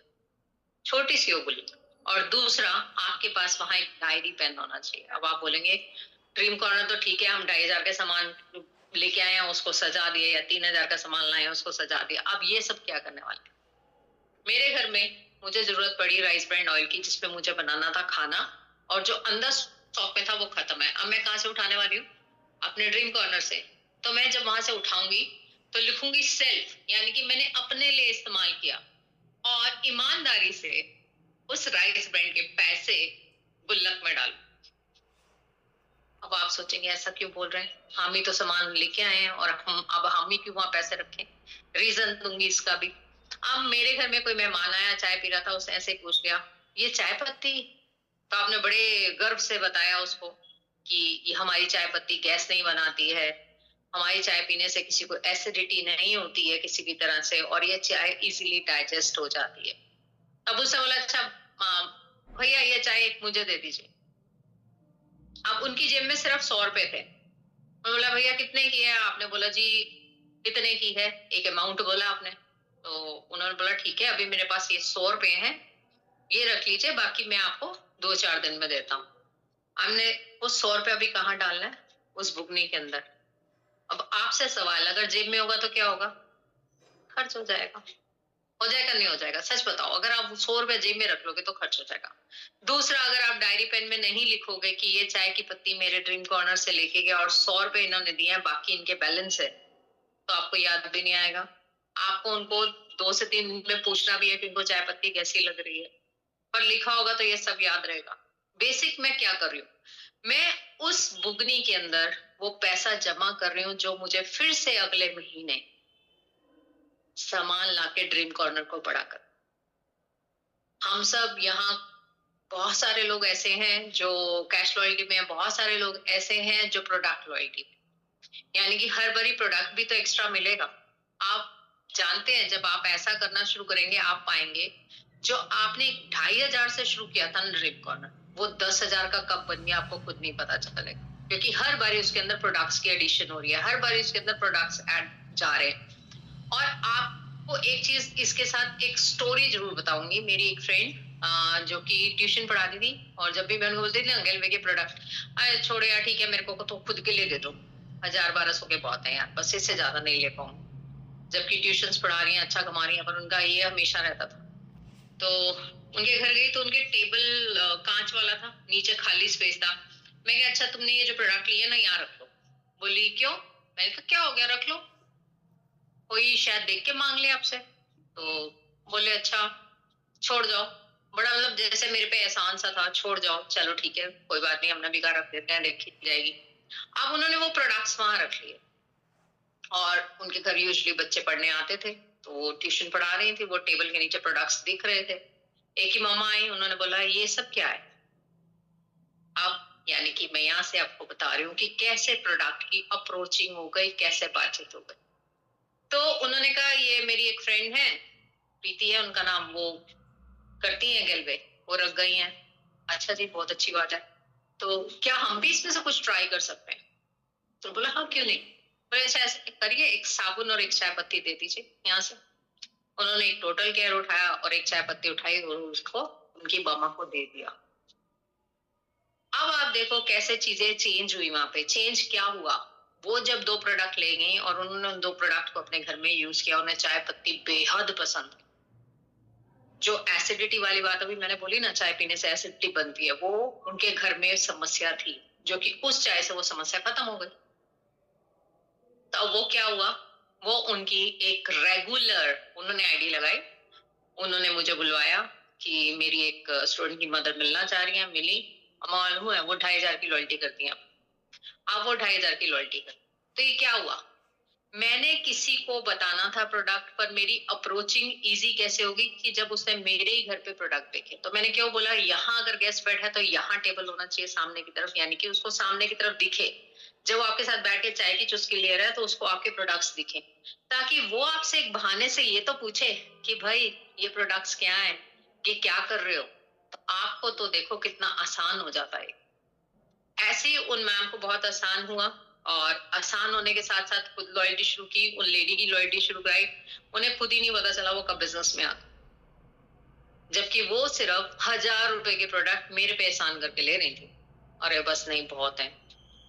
छोटी सी हो गुल्लक। और दूसरा, आपके पास वहां एक डायरी पेन होना चाहिए। अब आप बोलेंगे ड्रीम कॉर्नर तो ठीक है, हम 2,500 का सामान लेके आए हैं उसको सजा दिए, या 3,000 का सामान लाए हैं उसको सजा दिया, अब ये सब क्या करने वाले? मेरे घर में मुझे जरूरत पड़ी राइस ब्रांड ऑयल की, जिसपे मुझे बनाना था खाना, और जो अंदर स्टॉक में था वो खत्म है। अब मैं कहाँ से उठाने वाली हूँ? अपने ड्रीम कॉर्नर से। तो मैं जब वहां से उठाऊंगी तो लिखूंगी सेल्फ, यानी कि मैंने अपने लिए इस्तेमाल किया, और ईमानदारी से उस राइस ब्रांड के पैसे गुल्लक में डालू। अब आप सोचेंगे ऐसा क्यों बोल रहे हैं, हम ही तो सामान लेके आए हैं और हम ही क्यों वहां पैसे रखें। रीजन दूंगी इसका भी। अब मेरे घर में कोई मेहमान आया, चाय पी रहा था, उसने ऐसे पूछ लिया ये चाय पत्ती, तो आपने बड़े गर्व से बताया उसको कि ये हमारी चाय पत्ती गैस नहीं बनाती है, हमारी चाय पीने से किसी को एसिडिटी नहीं होती है किसी भी तरह से, और ये चाय इजीली डाइजेस्ट हो जाती है। अब उसने बोला अच्छा भैया ये चाय एक मुझे दे दीजिए। अब उनकी जेब में सिर्फ 100 रुपए थे। मैं बोला भैया कितने की है? आपने बोला जी इतने की है, एक अमाउंट बोला आपने। तो उन्होंने बोला ठीक है, अभी मेरे पास ये 100 रुपए हैं, ये रख लीजिए, बाकी मैं आपको 2-4 दिन में देता हूँ। हमने वो 100 रुपया भी कहाँ डालना है? उस बुगनी के अंदर। अब आपसे सवाल, अगर जेब में होगा तो क्या होगा? खर्च हो जाएगा। हो जाएगा नहीं हो जाएगा? सच बताओ, अगर आप 100 रुपया जेब में रख लोगे तो खर्च हो जाएगा। दूसरा, अगर आप डायरी पेन में नहीं लिखोगे कि ये चाय की पत्ती मेरे ड्रीम कॉर्नर से लेके गया और 100 रुपए इन्होंने दिए हैं, बाकी इनके बैलेंस है, तो आपको याद भी नहीं आएगा। आपको उनको 2 से 3 दिन में पूछना भी है कि इनको चाय पत्ती कैसी लग रही है, पर लिखा होगा तो ये सब याद रहेगा। बेसिक मैं क्या कर रही हूँ, मैं उस बुगनी के अंदर वो पैसा जमा कर रही हूँ जो मुझे फिर से अगले महीने सामान लाके ड्रीम कॉर्नर को बड़ा कर। हम सब यहाँ बहुत सारे लोग ऐसे हैं जो कैश लॉयल्टी में, बहुत सारे लोग ऐसे हैं जो प्रोडक्ट लॉयल्टी में, यानी कि हर बारी प्रोडक्ट भी तो एक्स्ट्रा मिलेगा। आप जानते हैं जब आप ऐसा करना शुरू करेंगे आप पाएंगे जो आपने 2500 से शुरू किया था ना ड्रीम कॉर्नर, वो 10,000 का कब बन गया आपको खुद नहीं पता चलेगा, क्योंकि हर बारी उसके अंदर प्रोडक्ट्स की एडिशन हो रही है, हर बारी उसके अंदर प्रोडक्ट्स ऐड जा रहे हैं। और आपको एक चीज इसके साथ एक स्टोरी जरूर बताऊंगी। मेरी एक फ्रेंड जो कि ट्यूशन पढ़ाती थी, और जब भी मैं उनको बोलती थी ना गेलवे के प्रोडक्ट, अरे छोड़ो यार ठीक है मेरे को तो खुद के लिए दे दो, 1000-1200 के बहुत है यार, बस इससे ज्यादा नहीं ले पाऊंगी। जबकि ट्यूशंस पढ़ा रही हैं, अच्छा कमा रही हैं, पर उनका ये हमेशा रहता था। तो उनके घर गई तो उनके टेबल कांच वाला था, नीचे खाली स्पेस था। मैं कहा अच्छा तुमने ये जो प्रोडक्ट लिए ना यहाँ रख लो। बोली क्यों? मैंने कहा क्या हो गया, रख लो, कोई शायद देख के मांग ले आपसे। तो बोले अच्छा छोड़ जाओ, बड़ा मतलब जैसे मेरे पे एहसान सा था, छोड़ जाओ, चलो ठीक है कोई बात नहीं, हमने भी कहा रख देते हैं, देखी जाएगी। अब उन्होंने वो प्रोडक्ट्स वहां रख लिए, और उनके घर यूजुअली बच्चे पढ़ने आते थे, तो वो ट्यूशन पढ़ा रही थी, वो टेबल के नीचे प्रोडक्ट्स दिख रहे थे। एक ही मामा आई, उन्होंने बोला ये सब क्या है। अब यानी कि मैं यहाँ से आपको बता रही हूँ कि कैसे प्रोडक्ट की अप्रोचिंग हो गई, कैसे बातचीत हो गई। तो उन्होंने कहा ये मेरी एक फ्रेंड है, प्रीति है उनका नाम, वो करती है गेलवे, वो रख गई हैं। अच्छा जी बहुत अच्छी बात है, तो क्या हम भी इसमें से कुछ ट्राई कर सकते हैं? तो बोला हाँ क्यों नहीं। बोले ऐसे करिए, एक साबुन और एक चाय पत्ती दे दीजिए यहाँ से। उन्होंने एक टोटल केयर उठाया और एक चाय पत्ती उठाई और उसको उनकी मामा को दे दिया। अब आप देखो कैसे चीजें चेंज हुई वहां पे। चेंज क्या हुआ, वो जब 2 प्रोडक्ट ले गई और उन्होंने उन 2 प्रोडक्ट को अपने घर में यूज किया, उन्हें चाय पत्ती बेहद पसंद। जो एसिडिटी वाली बात अभी मैंने बोली ना, चाय पीने से एसिडिटी बनती है, वो उनके घर में समस्या थी, जो कि उस चाय से वो समस्या खत्म हो गई। तो वो क्या हुआ, वो उनकी एक रेगुलर उन्होंने आईडी लगाई, उन्होंने मुझे बुलवाया कि मेरी एक स्टूडेंट की मदर मिलना चाह रही है, मिली, मालूम है वो 2500 की लॉयल्टी करती हैं। अब वो 2500 की लॉयल्टी कर, तो ये क्या हुआ, मैंने किसी को बताना था प्रोडक्ट, पर मेरी अप्रोचिंग इजी कैसे होगी कि जब उसने मेरे ही घर पे प्रोडक्ट देखे। तो मैंने क्यों बोला यहाँ अगर गेस्ट बैठा है तो यहाँ टेबल होना चाहिए सामने की तरफ, यानी कि उसको सामने की तरफ दिखे, जब वो आपके साथ बैठ के चाय की चुस्की ले रहा है तो उसको आपके प्रोडक्ट्स दिखे, ताकि वो आपसे एक बहाने से ये तो पूछे कि भाई ये प्रोडक्ट्स क्या है, ये क्या कर रहे हो। तो आपको तो देखो कितना आसान हो जाता है। ऐसे ही उन मैम को बहुत आसान हुआ, और आसान होने के साथ साथ खुद लॉयल्टी शुरू की, उन लेडी की लॉयल्टी शुरू कराई, उन्हें खुद ही नहीं पता चला वो कब बिजनेस में आ गई, जबकि वो सिर्फ 1000 रुपए के प्रोडक्ट मेरे पे एहसान करके ले रही थी। अरे बस नहीं, बहुत है,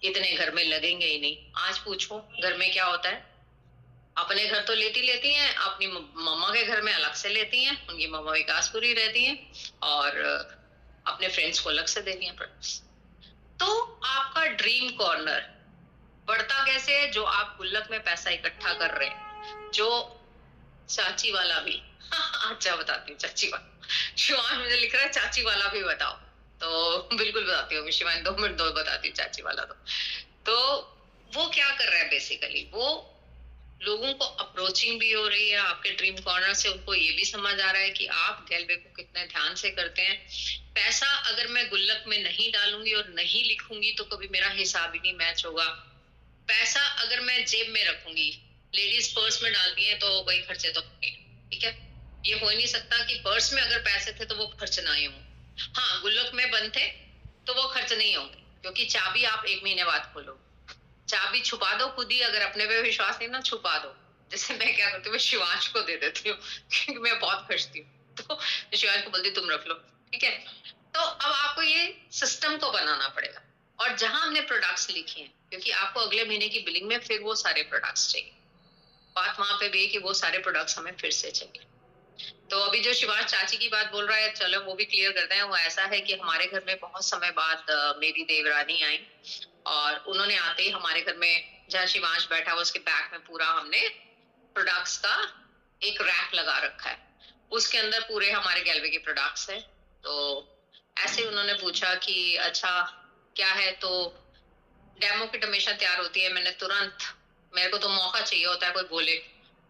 इतने घर में लगेंगे ही नहीं। आज पूछो घर में क्या होता है, अपने घर तो लेती हैं, अपनी मम्मा के घर में अलग से लेती हैं, उनकी मम्मा विकासपुरी रहती हैं, और अपने फ्रेंड्स को अलग से देती हैं प्रोडक्ट्स। तो आपका ड्रीम कॉर्नर बढ़ता कैसे है, जो आप गुल्लक में पैसा इकट्ठा कर रहे हैं, जो चाची वाला भी अच्छा बताती हूँ, चाची वाला शिवान मुझे लिख रहा है चाची वाला भी बताओ। तो बिल्कुल बताती हूँ शिवानी, 2 मिनट 2 बताती हूँ चाची वाला। तो वो क्या कर रहा है बेसिकली, वो लोगों को अप्रोचिंग भी हो रही है आपके ड्रीम कॉर्नर से, उनको ये भी समझ आ रहा है कि आप गैलवे को कितने ध्यान से करते हैं। पैसा अगर मैं गुल्लक में नहीं डालूंगी और नहीं लिखूंगी तो कभी मेरा हिसाब ही नहीं मैच होगा। पैसा अगर मैं जेब में रखूंगी, लेडीज पर्स में डालती है तो वही खर्चे तो, ठीक है, ये हो ही नहीं सकता कि पर्स में अगर पैसे थे तो वो खर्च ना ही हों। हाँ, गुल्लक में बंद थे तो वो खर्च नहीं होंगे, क्योंकि चाबी आप 1 महीने बाद खोलो। चाबी छुपा दो खुद ही, अगर अपने पे विश्वास नहीं ना, छुपा दो। जैसे मैं क्या करती हूँ, मैं शिवांश को दे देती हूँ क्योंकि मैं बहुत खर्चती हूँ, तो शिवांश को बोलती हूँ तुम रख लो, ठीक है। तो अब आपको ये सिस्टम को बनाना पड़ेगा। और जहां हमने प्रोडक्ट्स लिखे हैं, क्योंकि आपको अगले महीने की बिलिंग में फिर वो सारे प्रोडक्ट्स चाहिए, बात वहां पे भी है कि वो सारे प्रोडक्ट्स हमें फिर से चाहिए। तो अभी जो शिवांश चाची की बात बोल रहा है, चलो वो भी क्लियर करते हैं। वो ऐसा है कि हमारे घर में बहुत समय बाद मेरी देवरानी आई, और उन्होंने आते ही हमारे घर में जहाँ शिवांश बैठा हुआ उसके बैक में पूरा हमने प्रोडक्ट्स का एक रैक लगा रखा है, उसके अंदर पूरे हमारे गैलवे के प्रोडक्ट्स हैं। तो ऐसे उन्होंने पूछा कि अच्छा क्या है, तो डेमो किट हमेशा तैयार होती है। मैंने तुरंत, मेरे को तो मौका चाहिए होता है कोई बोले,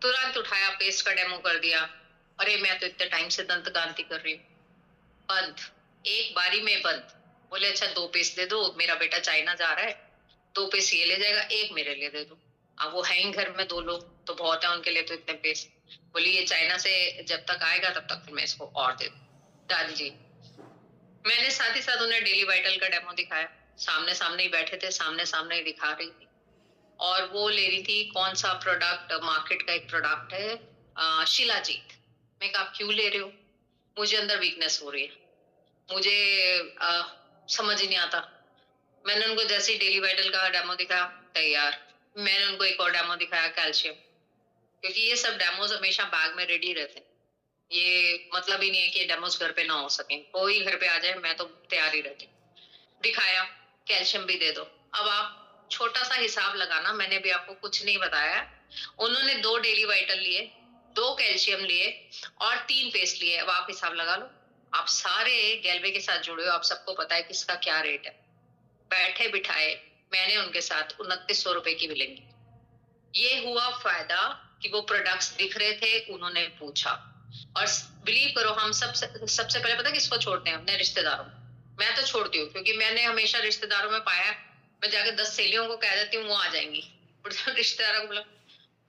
तुरंत उठाया, पेस्ट का डेमो कर दिया। अरे मैं तो इतने टाइम से दंत कांति कर रही हूँ, बंद, एक बारी में बंद। बोले अच्छा 2 पीस दे दो, मेरा बेटा चाइना जा रहा है, 2 पीस ये ले जाएगा, 1 मेरे लिए दे दो। अब वो है ही घर में 2 लोग, तो बहुत है उनके लिए तो इतने पीस। बोली ये चाइना से जब तक आएगा तब तक फिर मैं इसको और दे दूँ। दादी जी, मैंने साथ ही साथ उन्हें डेली वाइटल का डेमो दिखाया, सामने सामने ही बैठे थे, सामने सामने ही दिखा रही थी। और वो ले रही थी कौन सा प्रोडक्ट, मार्केट का एक प्रोडक्ट है शिलाजीत। मैं कहा आप क्यों ले रहे हो, मुझे अंदर वीकनेस हो रही है, मुझे समझ ही नहीं आता। मैंने उनको जैसे ही डेली वाइटल का डेमो दिखाया, तैयार। मैंने उनको एक और डेमो दिखाया कैल्शियम, क्योंकि ये सब डेमोज हमेशा बैग में रेडी रहते हैं। ये मतलब ही नहीं है कि डेमोज घर पे ना हो सके, कोई घर पे आ जाए मैं तो तैयार ही रहती। दिखाया कैल्शियम भी दे दो। अब आप छोटा सा हिसाब लगाना, मैंने भी आपको कुछ नहीं बताया। उन्होंने 2 डेली वाइटल लिए, 2 कैल्शियम लिए और 3 पेस्ट लिए। अब आप हिसाब लगा लो, आप सारे गैलवे के साथ जुड़े हो, आप सबको पता है किसका क्या रेट है। बैठे बिठाए मैंने उनके साथ 2900 रुपए की मिलेंगी। ये हुआ फायदा कि वो प्रोडक्ट्स दिख रहे थे, उन्होंने पूछा। और बिलीव करो, हम सबसे पहले पता किसको छोड़ते हैं, अपने रिश्तेदारों। मैं तो छोड़ती हूँ, क्योंकि मैंने हमेशा रिश्तेदारों में पाया, मैं जाके 10 सहेलियों को कह देती हूँ, वो आ जाएंगी। रिश्तेदारों को बोला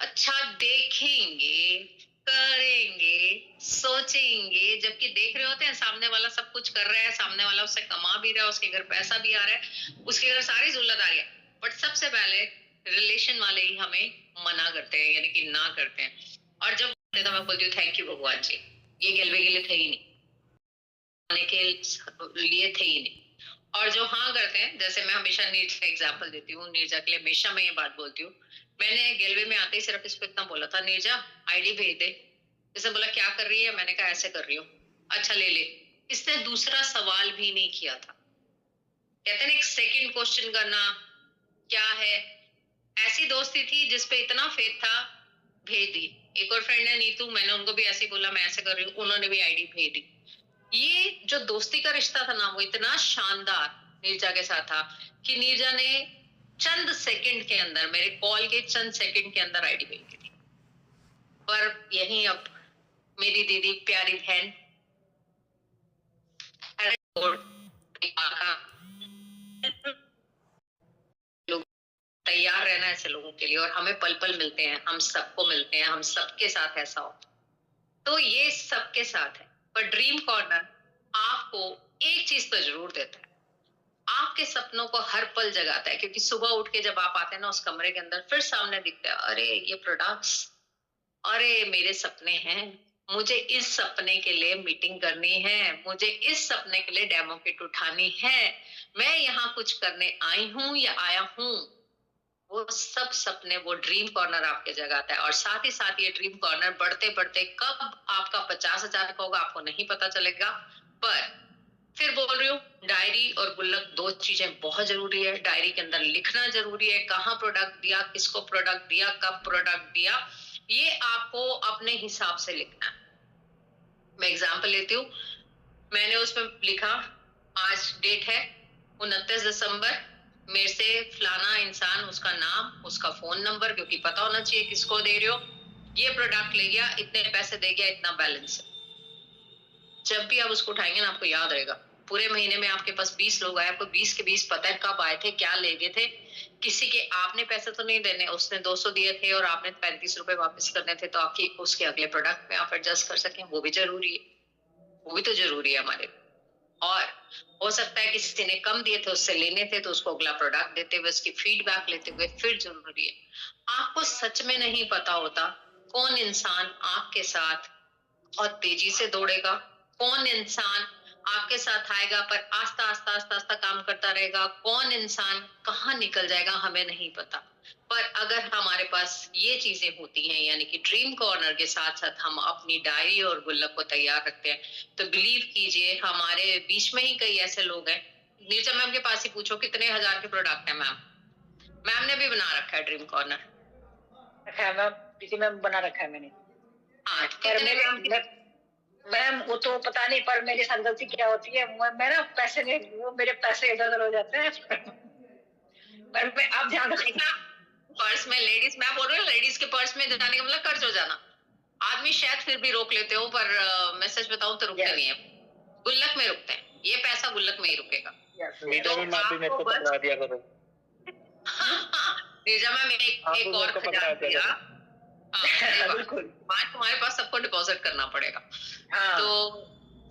अच्छा देखेंगे, करेंगे, सोचेंगे, जबकि देख रहे होते हैं सामने वाला सब कुछ कर रहा है, सामने वाला उससे कमा भी रहा है, उसके घर पैसा भी आ रहा है, उसके घर सारी ज़रूरत आ रही है। बट सबसे पहले रिलेशन वाले ही हमें मना करते हैं, यानी कि ना करते हैं। और जब तो मैं बोलती हूँ थैंक यू भगवान जी, ये गैलवे के लिए थे ही नहीं, आने के लिए थे ही नहीं। और जो हाँ करते हैं, जैसे मैं हमेशा नीरजा का एग्जाम्पल देती हूँ, नीरजा के लिए हमेशा मैं ये बात बोलती हूँ। मैंने गैलवे में आते ही सिर्फ इसको इतना बोला था, नीरजा आईडी भेज दे। इसने बोला क्या कर रही है, मैंने कहा ऐसे कर रही हूँ। अच्छा ले ले। इसने दूसरा सवाल भी नहीं किया था। कहते हैं एक सेकंड क्वेश्चन करना क्या है। ऐसी दोस्ती थी जिसपे इतना फेथ था, भेज दी। एक और फ्रेंड है नीतू, मैंने उनको भी ऐसे बोला मैं ऐसे कर रही हूँ, उन्होंने भी आईडी भेज दी। ये जो दोस्ती का रिश्ता था ना, वो इतना शानदार नीरजा के साथ था कि नीरजा ने चंद सेकंड के अंदर, मेरे कॉल के चंद सेकंड के अंदर आईडी भेज दी थी। पर यही अब मेरी दीदी प्यारी बहन तैयार रहना ऐसे लोगों के लिए, और हमें पल पल मिलते हैं, हम सबको मिलते हैं, हम सबके साथ ऐसा हो। तो ये सबके साथ है। पर ड्रीम कॉर्नर आपको एक चीज तो जरूर देता है, आपके सपनों को हर पल जगाता है। क्योंकि सुबह उठ के जब आप आते हैं ना उस कमरे के अंदर, फिर सामने दिखता है अरे ये प्रोडक्ट्स, अरे मेरे सपने हैं, मुझे इस सपने के लिए मीटिंग करनी है, मुझे इस सपने के लिए डेमो किट उठानी है, मैं यहाँ कुछ करने आई हूँ या आया हूँ। वो सब सपने वो ड्रीम कॉर्नर आपके जगाता है। और साथ ही साथ ये ड्रीम कॉर्नर बढ़ते बढ़ते कब आपका 50,000 का होगा आपको नहीं पता चलेगा। पर फिर बोल रही हूँ, डायरी और गुल्लक 2 चीजें बहुत जरूरी है। डायरी के अंदर लिखना जरूरी है, कहाँ प्रोडक्ट दिया, किसको प्रोडक्ट दिया, कब प्रोडक्ट दिया, ये आपको अपने हिसाब से लिखना है। मैं एग्जाम्पल लेती हूँ, मैंने उसमें लिखा आज डेट है 29 दिसंबर, मेरे से फलाना इंसान, उसका नाम, उसका फोन नंबर, क्योंकि पता होना चाहिए किसको दे रहे हो, ये प्रोडक्ट ले गया, इतने पैसे दे गया, इतना बैलेंस है। जब भी आप उसको उठाएंगे ना, आपको याद रहेगा पूरे महीने में आपके पास 20 लोग आए, आपको 20 के 20 पता है कब आए थे, क्या ले गए थे। किसी के आपने पैसे तो नहीं देने, उसने 200 दिए थे और आपने 35 रुपए वापस करने थे, तो आपकी उसके अगले प्रोडक्ट में आप एडजस्ट कर सकें, वो भी जरूरी है, वो भी तो जरूरी है हमारे। और हो सकता है किसी ने कम दिए थे, उससे लेने थे, तो उसको अगला प्रोडक्ट देते हुए उसकी फीडबैक लेते हुए फिर जरूरी है। आपको सच में नहीं पता होता कौन इंसान आपके साथ बहुत तेजी से दौड़ेगा, कौन इंसान आपके साथ आएगा पर आस्ता आस्ता आस्ता आस्ता काम करता रहेगा, कौन इंसान कहाँ निकल जाएगा हमें नहीं पता। पर अगर हमारे पास ये चीजें होती हैं, यानी कि ड्रीम कॉर्नर के साथ साथ हम अपनी डायरी और गुल्लक को तैयार रखते हैं, तो बिलीव कीजिए हमारे बीच में ही कई ऐसे लोग हैं। नीरजा मैम के पास ही पूछो कितने हजार के प्रोडक्ट है मैम, मैम ने भी बना रखा है ड्रीम कॉर्नर, रखा है मैम, किसी में बना रखा है मैंने। हाँ, पर मैम वो तो पता नहीं, पर मेरी साथ गलती क्या होती है, मैं ना पैसे नहीं, वो मेरे पैसे इधर उधर हो जाते हैं। पर मैं आप ध्यान रखना, पर्स में लेडीज, मैं बोल रही हूँ लेडीज के पर्स में जाने का मतलब कर्ज हो जाना। आदमी शायद फिर भी रोक लेते हो, पर मैं सच बताऊं तो रुकते नहीं है, गुल्लक में रुकते हैं, ये पैसा गुल्लक में ही रुकेगा। नीरजा मैम आप भी मेरे को पकड़ा दिया करो। नीरजा मैम एक और खजाना दिया, तुम्हारे पास सबको डिपॉजिट करना पड़ेगा। तो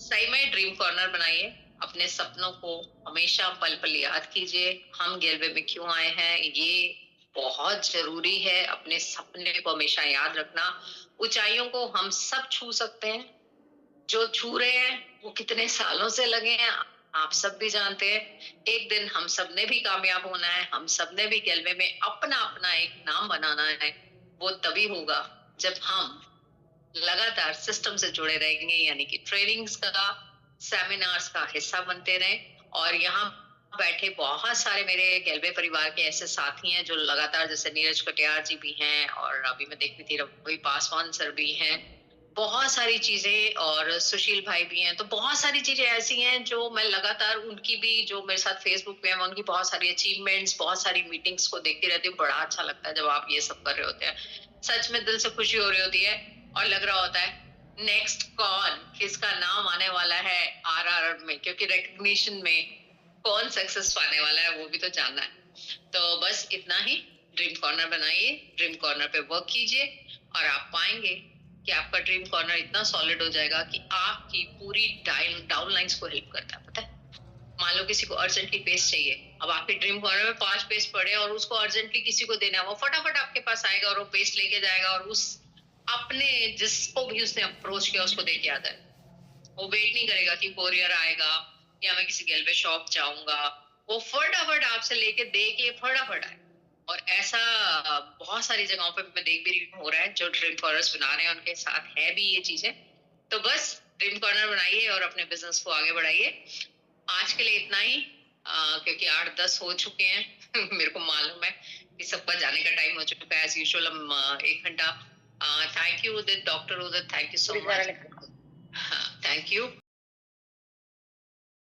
सही में ड्रीम कॉर्नर बनाइए, अपने सपनों को हमेशा पल पल याद कीजिए, हम गेलवे में क्यों आए हैं, ये बहुत जरूरी है। अपने सपने को हमेशा याद रखना। ऊंचाइयों को हम सब छू सकते हैं, जो छू रहे हैं वो कितने सालों से लगे हैं आप सब भी जानते हैं। एक दिन हम सब ने भी कामयाब होना है, हम सब ने भी गेलवे में अपना अपना एक नाम बनाना है। वो तभी होगा जब हम लगातार सिस्टम से जुड़े रहेंगे, यानी कि ट्रेनिंग्स का, सेमिनार्स का हिस्सा बनते रहें। और यहाँ बैठे बहुत सारे मेरे गेलवे परिवार के ऐसे साथी हैं जो लगातार, जैसे नीरज कटियार जी भी हैं, और अभी मैं देख रही थी रवि पासवान सर भी हैं, बहुत सारी चीजें, और सुशील भाई भी हैं। तो बहुत सारी चीजें ऐसी हैं जो मैं लगातार उनकी भी, जो मेरे साथ फेसबुक पे है, मैं उनकी बहुत सारी अचीवमेंट्स, बहुत सारी मीटिंग्स को देखती रहती हूँ। बड़ा अच्छा लगता है जब आप ये सब कर रहे होते हैं, सच में दिल से खुशी हो रही होती है। और लग रहा होता है नेक्स्ट कौन, किसका नाम आने वाला है आरआर में, क्योंकि रिकग्निशन में कौन सक्सेस पाने वाला है वो भी तो जानना है। तो बस इतना ही, ड्रीम कॉर्नर बनाइए, ड्रीम कॉर्नर पे वर्क कीजिए, और आप पाएंगे कि आपका ड्रीम कॉर्नर इतना सॉलिड हो जाएगा कि आपकी पूरी डाउन लाइंस को हेल्प करता है। पता है, मान लो किसी को अर्जेंटली पेस्ट चाहिए, अब आपके ड्रीम कॉर्नर में 5 पेस्ट पड़े और उसको अर्जेंटली किसी को देना है, वो फटाफट आपके पास आएगा और वो पेस्ट लेके जाएगा, और उस अपने जिसको भी उसने अप्रोच किया उसको देके आता है। वो वेट नहीं करेगा कि कोरियर आएगा या मैं किसी गेलवे शॉप जाऊंगा, वो फटाफट आपसे लेके दे के फटाफट आए। और ऐसा बहुत सारी जगहों पे मैं देख भी हो रहा है, जो ड्रीम कॉर्नर्स बना रहे हैं उनके साथ है भी ये चीजें। तो बस ड्रीम कॉर्नर बनाइए और अपने बिजनेस को आगे बढ़ाइए। आज के लिए इतना ही, क्योंकि 8-10 हो चुके हैं। मेरे को मालूम है कि सबका जाने का टाइम हो चुका है। एज यूजुअल हम 1 घंटा। Thank you Udit, doctor Udit, thank you so much. हाँ, थैंक यू।